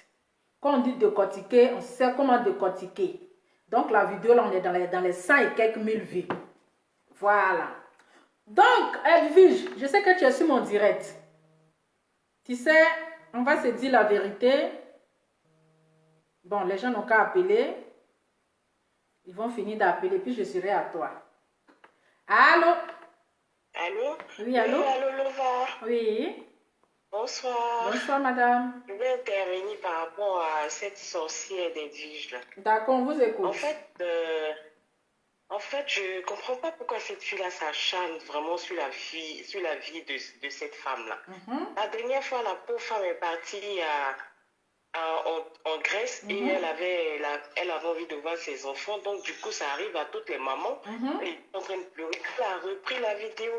Quand on dit décortiquer, on sait comment décortiquer. Donc la vidéo, là, on est dans les 100 et quelques mille vues. Voilà. Donc, Edwige, je sais que tu es sur mon direct. Tu sais, on va se dire la vérité. Bon, les gens n'ont qu'à appeler. Ils vont finir d'appeler, puis je serai à toi. Allô? Allô? Oui, allô? Oui, allô, Lova. Oui. Bonsoir. Bonsoir, madame. Je vais intervenir par rapport à cette sorcière d'Edwige là. D'accord, on vous écoute. En fait, je comprends pas pourquoi cette fille-là s'acharne vraiment sur la vie de cette femme-là. La dernière fois, la pauvre femme est partie en Grèce et elle avait envie de voir ses enfants. Donc, du coup, ça arrive à toutes les mamans. Elle est en train de pleurer. Elle a repris la vidéo,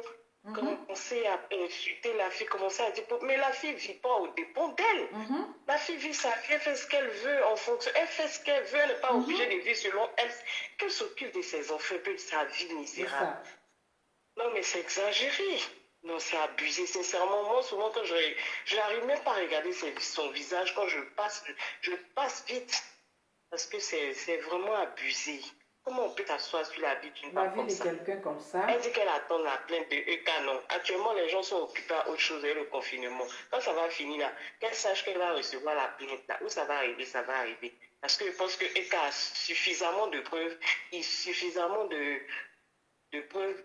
commencé à insulter la fille, commencé à dire mais la fille ne vit pas au dépend d'elle. La fille vit sa vie, elle fait ce qu'elle veut en fonction. Elle fait ce qu'elle veut, elle n'est pas obligée de vivre selon elle. Qu'elle s'occupe de ses enfants, de sa vie misérable. Non, mais c'est exagéré. Non, c'est abusé. Sincèrement, moi, souvent, quand je n'arrive même pas à regarder son visage, quand je passe vite. Parce que c'est vraiment abusé. Comment on peut t'asseoir sur la vie d'une femme comme ça? Quelqu'un comme ça. Elle dit qu'elle attend la plainte de EK. Non. Actuellement, les gens sont occupés à autre chose avec le confinement. Quand ça va finir là, qu'elle sache qu'elle va recevoir la plainte là. Où ça va arriver, ça va arriver. Parce que je pense que EK a suffisamment de preuves, suffisamment de preuves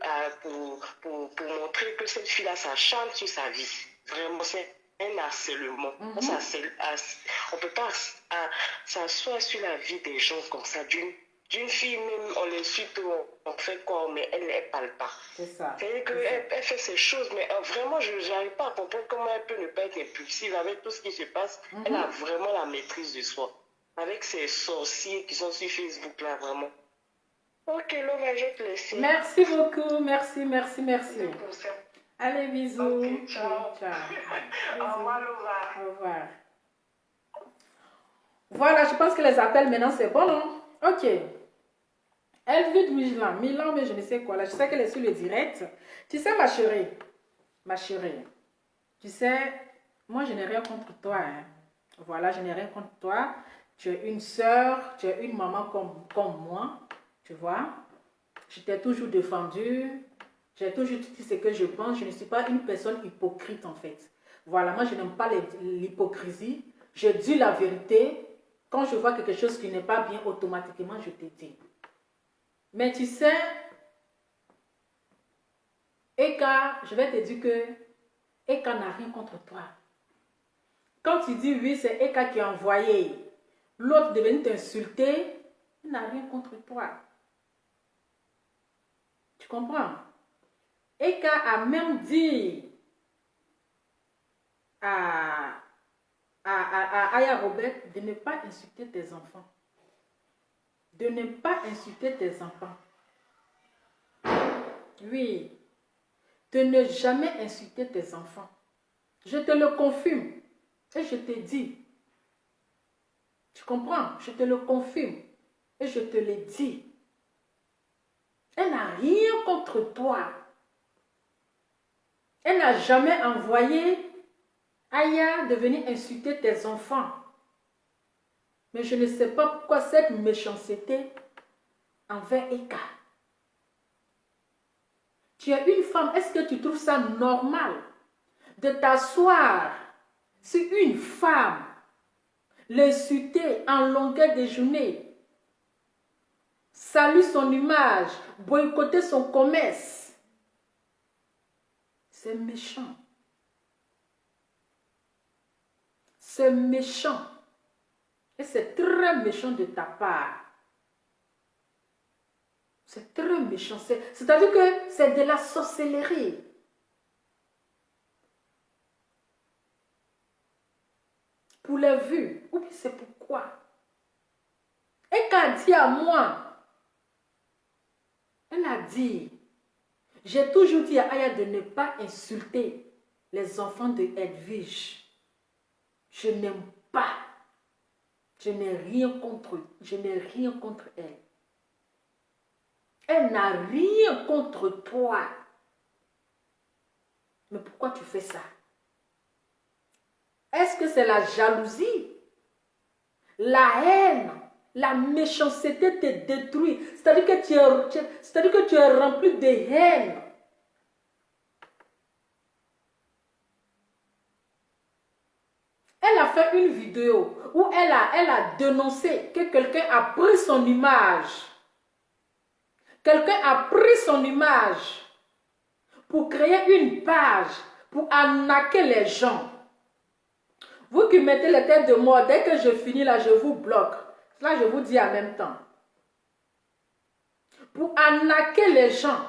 pour montrer que cette fille-là s'acharne sur sa vie. Vraiment, c'est un harcèlement. On ne peut pas s'asseoir sur la vie des gens comme ça. D'une fille, même, on l'insulte, on fait quoi, mais elle ne parle pas. C'est ça. C'est-à-dire qu'elle fait ces choses, mais vraiment, je n'arrive pas à comprendre comment elle peut ne pas être impulsive avec tout ce qui se passe. Elle a vraiment la maîtrise de soi. Avec ces sorciers qui sont sur Facebook, là, vraiment. Ok, Lova, je te laisse. Merci beaucoup. Merci. Allez, bisous. Ok, ciao. Oui, ciao. Au revoir, Lova. Au revoir. Voilà, je pense que les appels maintenant, c'est bon, non? Ok. Elle vit de Milan, mais je ne sais quoi. Là, je sais qu'elle est sur le direct. Tu sais, ma chérie, tu sais, moi, je n'ai rien contre toi. Hein. Voilà, je n'ai rien contre toi. Tu es une soeur, tu es une maman comme moi. Tu vois, je t'ai toujours défendu. J'ai toujours dit ce que je pense. Je ne suis pas une personne hypocrite, en fait. Voilà, moi, je n'aime pas l'hypocrisie. Je dis la vérité. Quand je vois quelque chose qui n'est pas bien, automatiquement, je te dis. Mais tu sais, Eka, je vais te dire que Eka n'a rien contre toi. Quand tu dis oui, c'est Eka qui a envoyé l'autre de venir t'insulter, il n'a rien contre toi. Tu comprends? Eka a même dit à Aya Robert de ne pas insulter tes enfants. De ne pas insulter tes enfants. Oui. De ne jamais insulter tes enfants. Je te le confirme. Et je te dis. Tu comprends? Je te le confirme. Et je te le dis. Elle n'a rien contre toi. Elle n'a jamais envoyé Aya de venir insulter tes enfants. Mais je ne sais pas pourquoi cette méchanceté envers Eka. Tu es une femme, est-ce que tu trouves ça normal de t'asseoir sur une femme, l'insulter en longueur de journée, saluer son image, boycotter son commerce? C'est méchant. C'est méchant. Et c'est très méchant de ta part. C'est très méchant. C'est-à-dire que c'est de la sorcellerie. Pour les vues. Ou bien c'est pourquoi. Et qu'a dit à moi, elle a dit, j'ai toujours dit à Aya de ne pas insulter les enfants de Edwige. Je n'aime pas. Je n'ai rien contre eux. Je n'ai rien contre elle. Elle n'a rien contre toi. Mais pourquoi tu fais ça? Est-ce que c'est la jalousie? La haine? La méchanceté te détruit. C'est-à-dire que tu es rempli de haine. Elle a fait une vidéo où elle a dénoncé que quelqu'un a pris son image. Quelqu'un a pris son image pour créer une page, pour arnaquer les gens. Vous qui mettez les têtes de mort, dès que je finis là, je vous bloque. Là, je vous dis en même temps. Pour arnaquer les gens.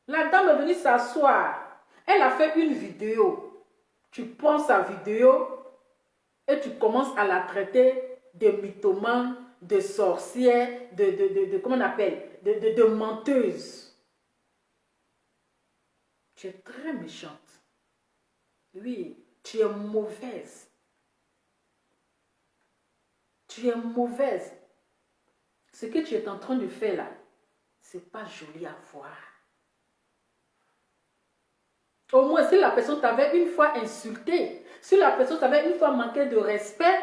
La dame est venue s'asseoir. Elle a fait une vidéo. Tu prends sa vidéo et tu commences à la traiter de mythomane, de sorcière, comment on appelle, de menteuse. Tu es très méchante. Oui, tu es mauvaise. Tu es mauvaise. Ce que tu es en train de faire là, c'est pas joli à voir. Au moins, si la personne t'avait une fois insulté, si la personne t'avait une fois manqué de respect,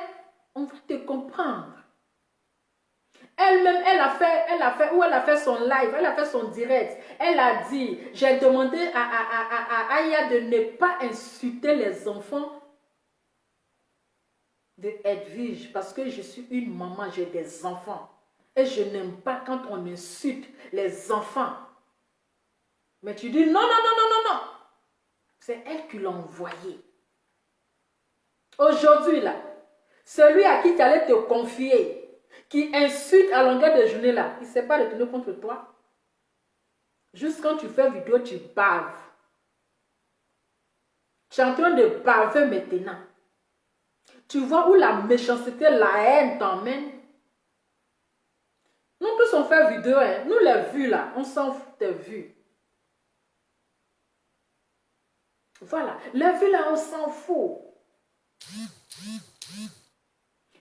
on va te comprendre. Elle-même, elle a fait son live, elle a fait son direct. Elle a dit, j'ai demandé à Aya de ne pas insulter les enfants de Edwige parce que je suis une maman, j'ai des enfants. Et je n'aime pas quand on insulte les enfants. Mais tu dis, non, non, non, non, non, non. C'est elle qui l'a envoyé. Aujourd'hui, là, celui à qui tu allais te confier, qui insulte à longueur de journée, là, il ne sait pas retourner contre toi. Juste quand tu fais vidéo, tu baves. Tu es en train de baver maintenant. Tu vois où la méchanceté, la haine t'emmène. Nous tous on fait vidéo, hein. Nous les vues là, on s'en fout des vues. Voilà, les vues là, on s'en fout.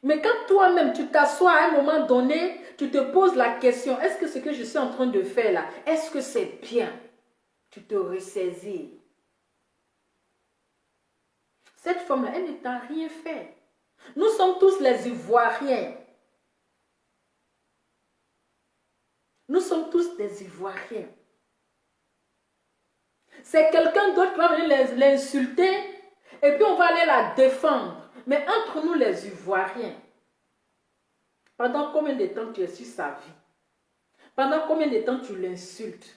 Mais quand toi-même tu t'assois à un moment donné, tu te poses la question, est-ce que ce que je suis en train de faire là, est-ce que c'est bien? Tu te ressaisis. Cette femme-là, elle ne t'a rien fait. Nous sommes tous les Ivoiriens. Nous sommes tous des Ivoiriens. C'est quelqu'un d'autre qui va venir l'insulter et puis on va aller la défendre. Mais entre nous les Ivoiriens, pendant combien de temps tu es sur sa vie? Pendant combien de temps tu l'insultes?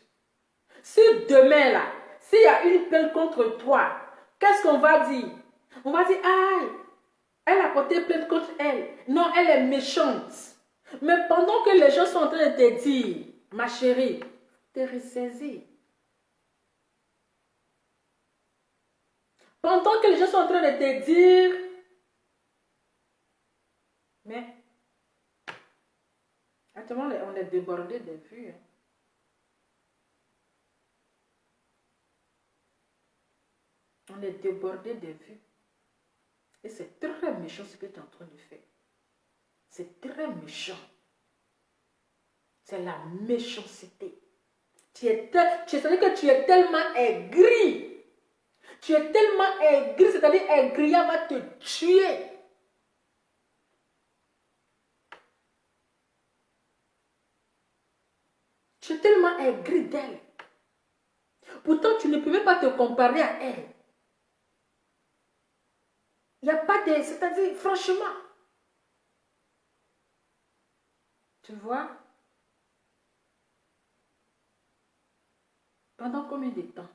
Si demain là, s'il y a une plainte contre toi, qu'est-ce qu'on va dire? On va dire, aïe, elle a porté plainte contre elle. Non, elle est méchante. Mais pendant que les gens sont en train de te dire, ma chérie, t'es ressaisie. Pendant que les gens sont en train de te dire, mais, actuellement, on est débordé de vues. Hein. On est débordé de vues. Et c'est très méchant ce que tu es en train de faire. C'est très méchant. C'est la méchanceté. C'est-à-dire que tu es tellement aigri. Tu es tellement aigri, c'est-à-dire aigrière va te tuer. Tu es tellement aigri d'elle. Pourtant, tu ne peux même pas te comparer à elle. Il n'y a pas de... C'est-à-dire, franchement. Tu vois? Pendant combien de temps?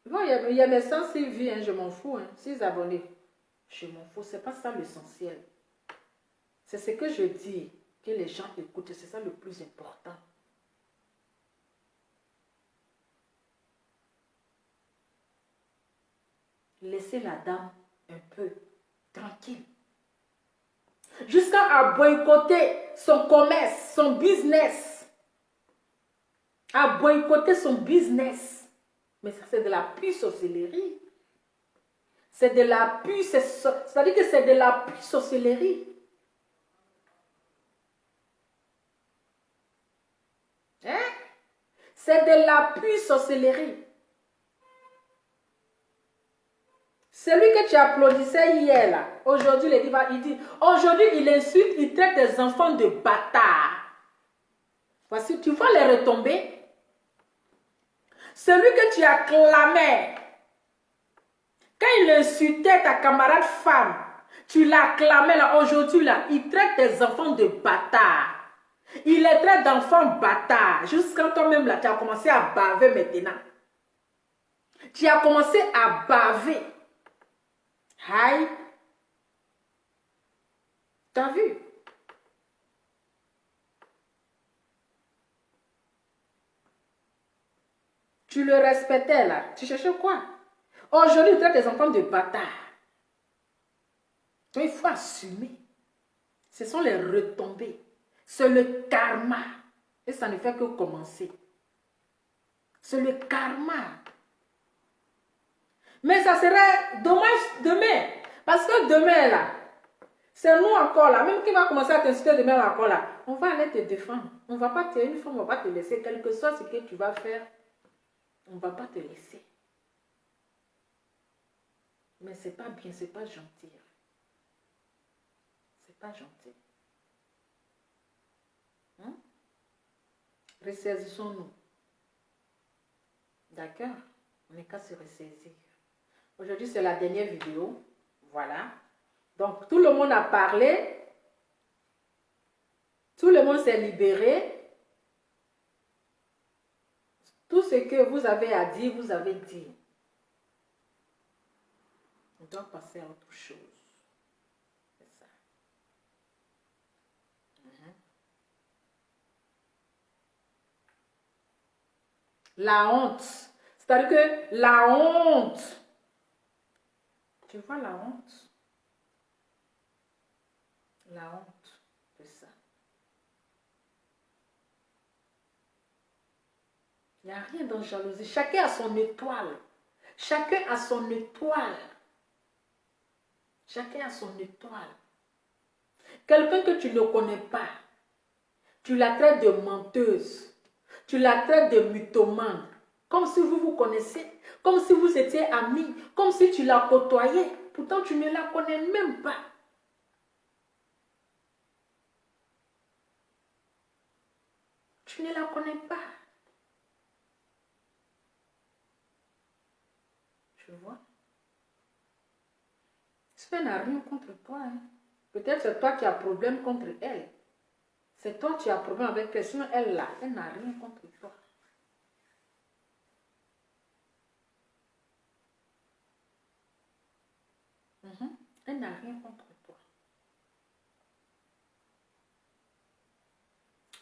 Bon, il y a mes 106 vues, hein, je m'en fous. Hein, 6 abonnés. Je m'en fous. Ce n'est pas ça l'essentiel. C'est ce que je dis. Que les gens écoutent. C'est ça le plus important. Laissez la dame un peu tranquille. Jusqu'à boycotter son commerce, son business. À boycotter son business. Mais ça, c'est de la pure sorcellerie. C'est de la pure... C'est-à-dire que c'est de la pure sorcellerie. Hein? C'est de la pure sorcellerie. Celui que tu applaudissais hier, là, aujourd'hui, il dit, aujourd'hui, il insulte, il traite des enfants de bâtards. Voici, tu vois les retombées. Celui que tu acclamais, Quand il insultait ta camarade femme, tu l'acclamais là. Aujourd'hui, là, il traite tes enfants de bâtards. Il les traite d'enfants bâtards. Jusqu'à toi-même, là, tu as commencé à baver maintenant. Tu as commencé à baver. Aïe. T'as vu? Tu le respectais là. Tu cherchais quoi? Aujourd'hui, tu traites tes enfants de bâtards. Donc, il faut assumer. Ce sont les retombées. C'est le karma. Et ça ne fait que commencer. C'est le karma. Mais ça serait dommage demain. Parce que demain, là, c'est nous encore là. Même qui va commencer à t'insulter demain encore là. On va aller te défendre. On ne va pas te, une fois, on ne va pas te laisser. Quel que soit ce que tu vas faire, on ne va pas te laisser. Mais c'est pas bien, c'est pas gentil. C'est pas gentil. Hein? Ressaisissons-nous. D'accord? On n'est qu'à se ressaisir. Aujourd'hui, c'est la dernière vidéo. Voilà. Donc, tout le monde a parlé. Tout le monde s'est libéré. Tout ce que vous avez à dire, vous avez dit. On doit passer à autre chose. C'est ça. La honte. C'est-à-dire que la honte. Tu vois la honte? La honte, c'est ça. Il n'y a rien dans la jalousie. Chacun a son étoile. Chacun a son étoile. Chacun a son étoile. Quelqu'un que tu ne connais pas, tu la traites de menteuse. Tu la traites de mythomane. Comme si vous vous connaissez. Comme si vous étiez amis. Comme si tu la côtoyais. Pourtant, tu ne la connais même pas. Tu ne la connais pas. Tu vois? Elle n'a rien contre toi. Hein. Peut-être c'est toi qui as problème contre elle. C'est toi qui as problème avec elle. Sinon, elle là, elle n'a rien contre toi. Elle n'a rien contre toi.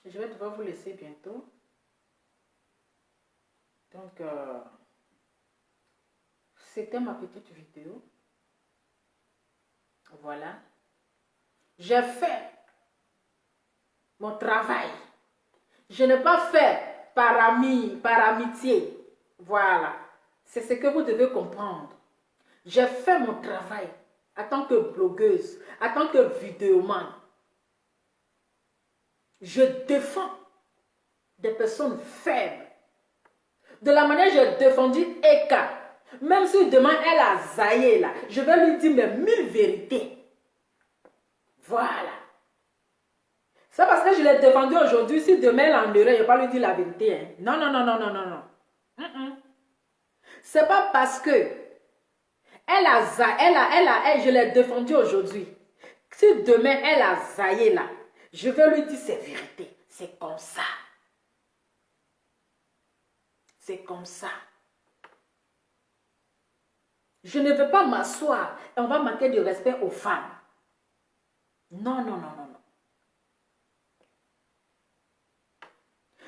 Je vais devoir vous laisser bientôt. Donc, c'était ma petite vidéo. Voilà. J'ai fait mon travail. Je n'ai pas fait par amitié. Voilà. C'est ce que vous devez comprendre. J'ai fait mon travail en tant que blogueuse, en tant que vidéoman. Je défends des personnes faibles. De la manière dont j'ai défendu Eka. Même si demain elle a zaillé là, je vais lui dire mes 1000 vérités. Voilà. C'est parce que je l'ai défendu aujourd'hui. Si demain elle en aurait, je ne vais pas lui dire la vérité. Hein. Non, non, non, non, non, non, non. C'est pas parce que je l'ai défendu aujourd'hui. Si demain elle a zaillé là, je vais lui dire ses vérités. C'est comme ça. C'est comme ça. Je ne veux pas m'asseoir et on va manquer de respect aux femmes. Non, non, non, non, non.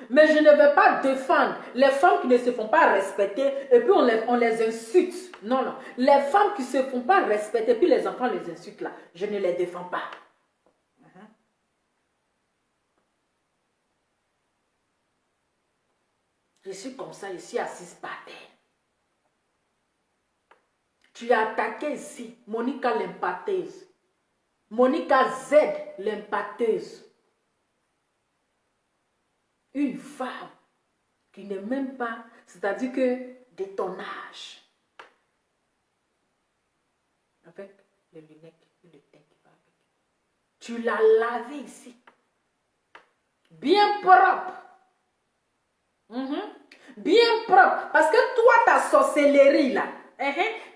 Mais je ne veux pas défendre les femmes qui ne se font pas respecter et puis on les insulte. Non, non. Les femmes qui ne se font pas respecter et puis les enfants les insultent là, je ne les défends pas. Je suis comme ça, je suis assise par terre. Tu as attaqué ici Monica l'empatteuse. Monica Z l'empatteuse. Une femme qui n'est même pas, c'est-à-dire que de ton âge. Avec les lunettes et le teint qui va avec. Tu l'as lavé ici. Bien propre. Bien propre. Parce que toi, ta sorcellerie là,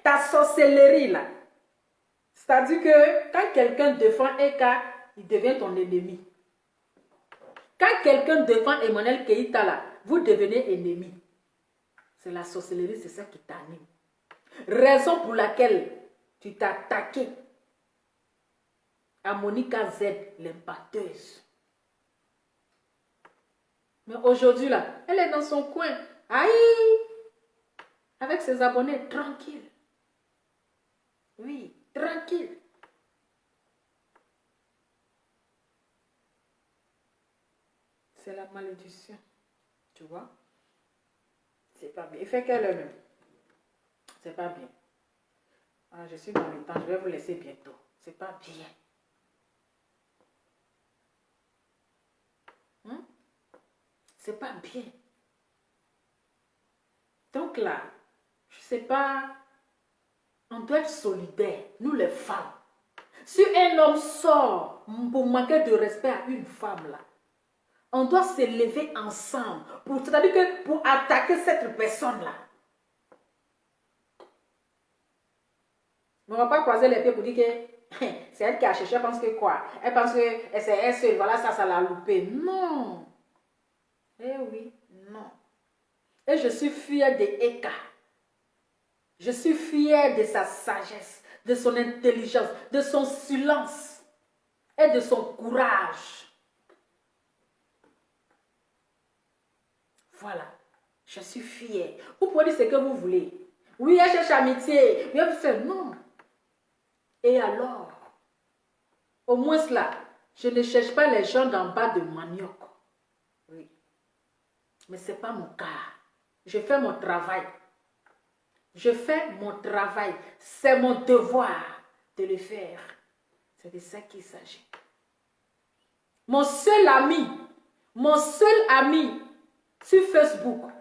ta sorcellerie là. C'est-à-dire que quand quelqu'un défend Eka, il devient ton ennemi. Quand quelqu'un défend Emmanuel Keïta là, vous devenez ennemi. C'est la sorcellerie, c'est ça qui t'anime. Raison pour laquelle tu t'es attaqué à Monica Z, l'impacteuse. Mais aujourd'hui là, elle est dans son coin. Aïe! Avec ses abonnés, tranquille. Oui, tranquille. C'est la malédiction. Tu vois? C'est pas bien. Il fait qu'elle-même. C'est pas bien. Ah, je suis dans le temps, je vais vous laisser bientôt. C'est pas bien. C'est pas bien. Donc là, je sais pas, on doit être solidaires, nous les femmes. Si un homme sort pour manquer de respect à une femme là, on doit se lever ensemble, c'est-à-dire que pour attaquer cette personne-là. On ne va pas croiser les pieds pour dire que c'est elle qui a cherché, elle pense que quoi? Elle pense que c'est elle seule, voilà, ça l'a loupé. Non. Eh oui, non. Et je suis fière de Eka. Je suis fière de sa sagesse, de son intelligence, de son silence et de son courage. Voilà, je suis fière. Vous pouvez dire ce que vous voulez. Oui, elle cherche amitié. Oui, elle fait non. Et alors, au moins cela, je ne cherche pas les gens d'en bas de manioc. Oui. Mais ce n'est pas mon cas. Je fais mon travail. Je fais mon travail. C'est mon devoir de le faire. C'est de ça qu'il s'agit. Mon seul ami sur Facebook,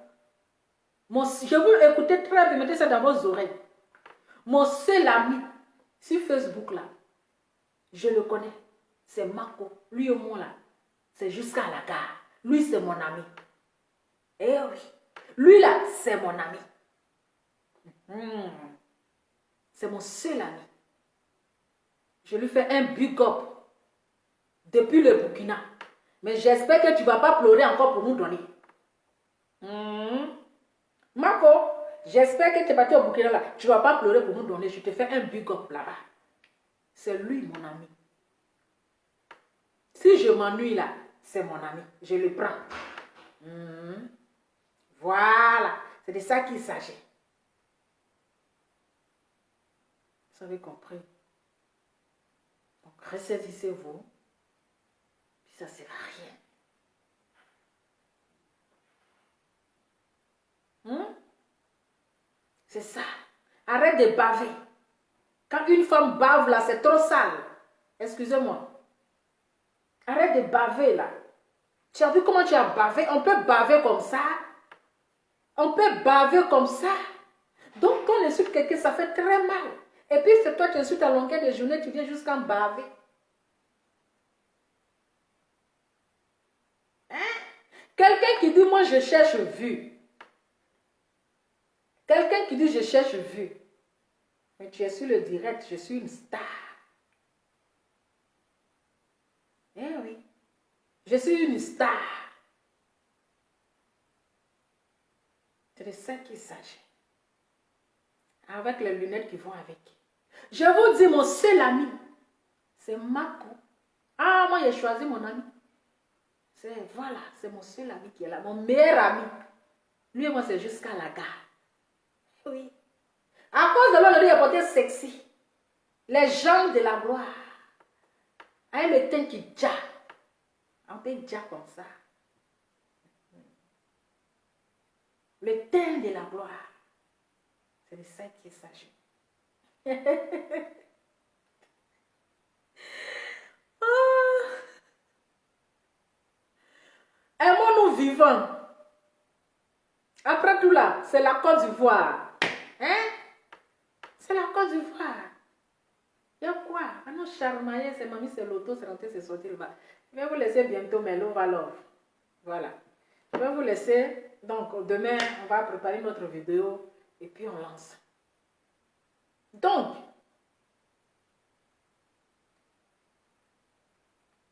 je vous écoutez très bien, mettez ça dans vos oreilles. Mon seul ami sur Facebook là, je le connais. C'est Marco. Lui et moi là, c'est jusqu'à la gare. Lui, c'est mon ami. Eh oui. Lui là, c'est mon ami. C'est mon seul ami. Je lui fais un big up depuis le Burkina. Mais j'espère que tu ne vas pas pleurer encore pour nous donner. Marco, j'espère que tu es parti au Burkina là. Tu ne vas pas pleurer pour nous donner. Je te fais un big up là-bas. C'est lui mon ami. Si je m'ennuie là, c'est mon ami. Je le prends. Voilà. C'est de ça qu'il s'agit. Vous avez compris? Donc, ressaisissez-vous. Puis ça ne sert à rien. C'est ça. Arrête de baver. Quand une femme bave là, c'est trop sale. Excusez-moi. Arrête de baver là. Tu as vu comment tu as bavé? On peut baver comme ça. On peut baver comme ça. Donc, quand on insulte quelqu'un, ça fait très mal. Et puis, c'est toi, tu insultes à longueur de journée, tu viens jusqu'à baver. Quelqu'un qui dit, moi, je cherche vue. Quelqu'un qui dit, je cherche vue. Mais tu es sur le direct, je suis une star. Eh oui. Je suis une star. C'est de ça qu'il s'agit. Avec les lunettes qui vont avec. Je vous dis, mon seul ami, c'est Marco. Ah, moi, j'ai choisi mon ami. Voilà, c'est mon seul ami qui est là. Mon meilleur ami. Lui et moi, c'est jusqu'à la gare. Oui. À cause de l'homme, il est porté sexy. Les gens de la gloire. Avec le teint qui dja. On peut dja comme ça. Le teint de la gloire. C'est de ça qu'il s'agit. Aimons-nous vivants. Après tout là, c'est la Côte d'Ivoire. Hein? C'est la Côte d'Ivoire. Il y a quoi? Ah non, charmailler, c'est mamie, c'est l'auto, c'est rentré, c'est sorti le bas. Je vais vous laisser bientôt, mais love à love. Voilà. Je vais vous laisser. Donc, demain, on va préparer notre vidéo et puis on lance. Donc,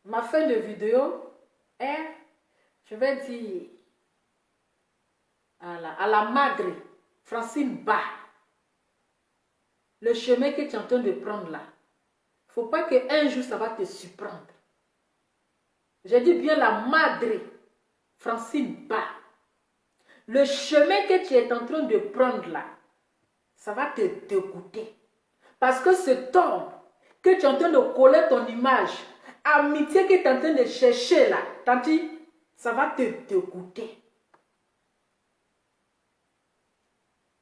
ma fin de vidéo est, je vais dire, à la madre, Francine Ba, le chemin que tu es en train de prendre là, il ne faut pas qu'un jour ça va te surprendre. J'ai dit bien la madre, Francine Ba, le chemin que tu es en train de prendre là, ça va te dégoûter. Parce que cet homme que tu es en train de coller ton image, amitié que tu es en train de chercher là, tanti, ça va te dégoûter.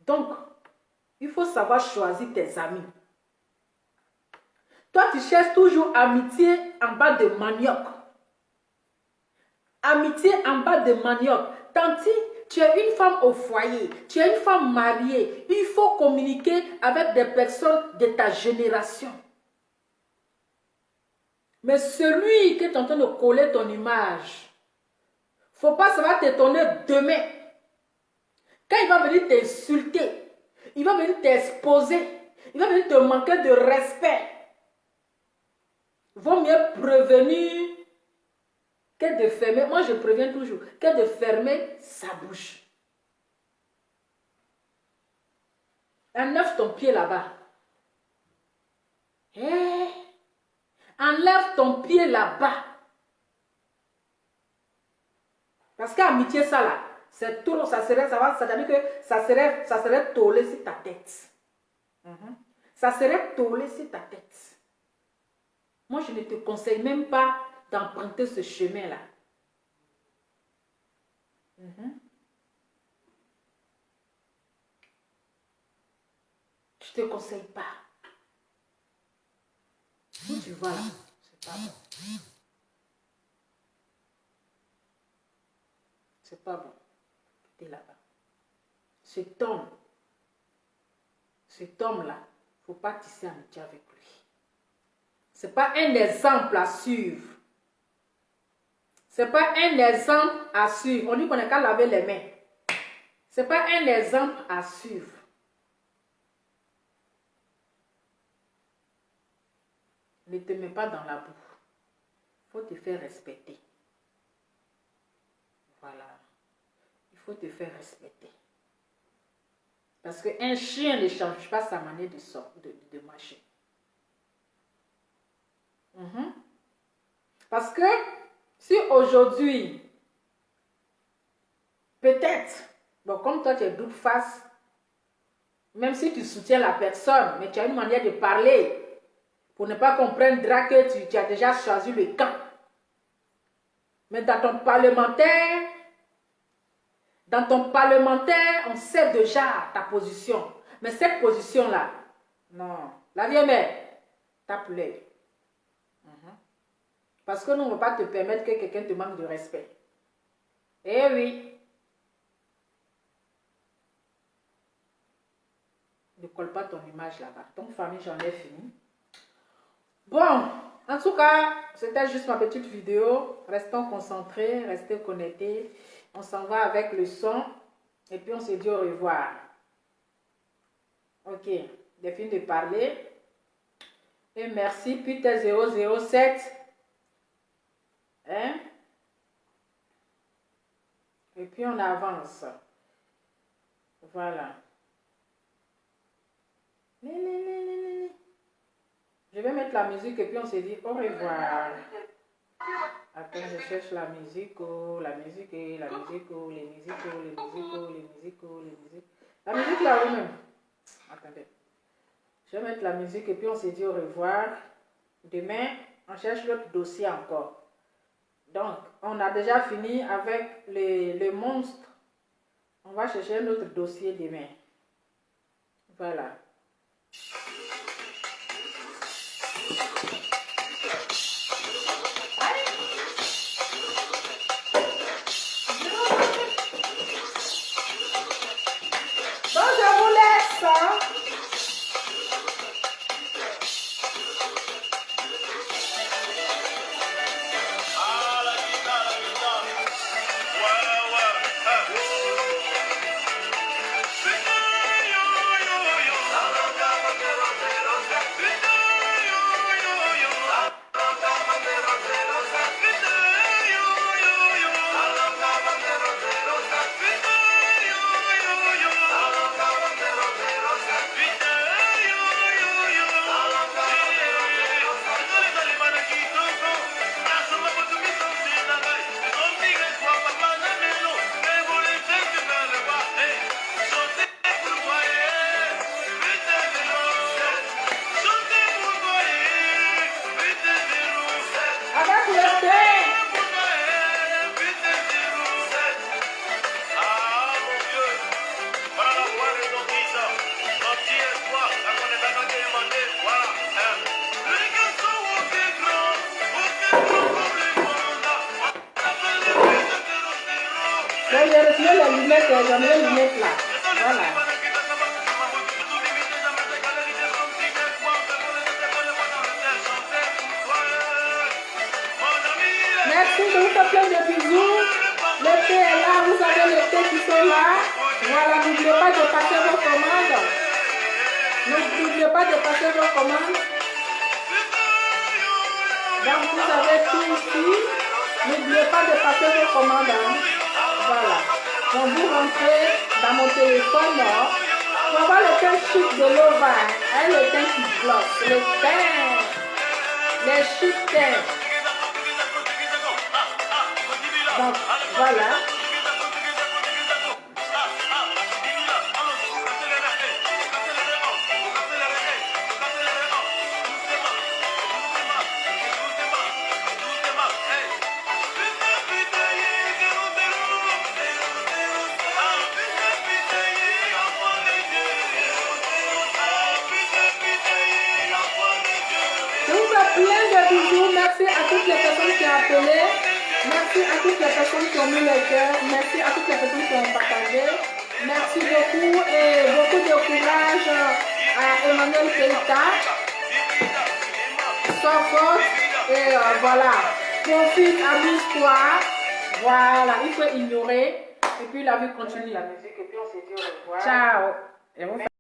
Donc, il faut savoir choisir tes amis. Toi, tu cherches toujours amitié en bas de manioc. Amitié en bas de manioc. Tanti, tu es une femme au foyer, tu es une femme mariée. Il faut communiquer avec des personnes de ta génération. Mais celui qui est en train de coller ton image, faut pas, ça va t'étonner demain. Quand il va venir t'insulter, il va venir t'exposer, il va venir te manquer de respect. Vaut mieux prévenir que de fermer. Moi, je préviens toujours que de fermer sa bouche. Enlève ton pied là-bas. Hey, enlève ton pied là-bas. Parce qu'amitié, ça là, c'est tout, ça veut dire que ça serait tollé sur ta tête. Ça serait tollé sur ta tête. Moi, je ne te conseille même pas d'emprunter ce chemin-là. Je ne te conseille pas. Tu vois là, c'est pas bon. C'est pas bon. Tu es là-bas. Cet homme-là, il ne faut pas tisser amitié avec lui. Ce n'est pas un exemple à suivre. Ce n'est pas un exemple à suivre. On dit qu'on n'a qu'à laver les mains. Ce n'est pas un exemple à suivre. Ne te mets pas dans la boue. Il faut te faire respecter. Voilà. Il faut te faire respecter. Parce qu'un chien ne change pas sa manière de marcher. Parce que si aujourd'hui, peut-être, bon, comme toi tu es doute face, même si tu soutiens la personne, mais tu as une manière de parler pour ne pas comprendre que tu as déjà choisi le camp. Mais dans ton parlementaire, on sait déjà ta position. Mais cette position-là, non. La vieille mère, tape-le. Parce que nous, on ne va pas te permettre que quelqu'un te manque de respect. Eh oui. Ne colle pas ton image là-bas. Ton famille, j'en ai fini. Bon, en tout cas, c'était juste ma petite vidéo. Restons concentrés, restez connectés. On s'en va avec le son. Et puis, on se dit au revoir. Ok, j'ai fini de parler. Et merci, Peter 007. Hein? Et puis, on avance. Voilà. Je vais mettre la musique et puis on se dit au revoir. Attends, je cherche la musique, la musique, la musique, les musiques, les musiques, les musiques, les musiques. La musique là où même. Attendez. Je vais mettre la musique et puis on se dit au revoir. Demain, on cherche l'autre dossier encore. Donc, on a déjà fini avec les monstres. On va chercher un autre dossier demain. Voilà. les lunettes là. Voilà. Merci, je vous fais plein de bisous. Le thé est là, vous avez les thés qui sont là. Voilà, n'oubliez pas de passer vos commandes. N'oubliez pas de passer vos commandes. Donc vous avez tout ici. N'oubliez pas de passer vos commandes. Hein. Voilà. Donc vous rentrez dans mon téléphone. On va voir le teint chic de l'Ova. Hein, le teint qui bloque. Le teint. Les chic teints. Donc voilà. Plein de bisous. Merci à toutes les personnes qui ont appelé. Merci à toutes les personnes qui ont mis le cœur. Merci à toutes les personnes qui ont partagé. Merci beaucoup et beaucoup de courage à Emmanuel Keita. Sors et voilà. Profite, amuse-toi. Voilà, il faut ignorer. Et puis la vie continue. La musique et puis on se dit au revoir. Ciao. Et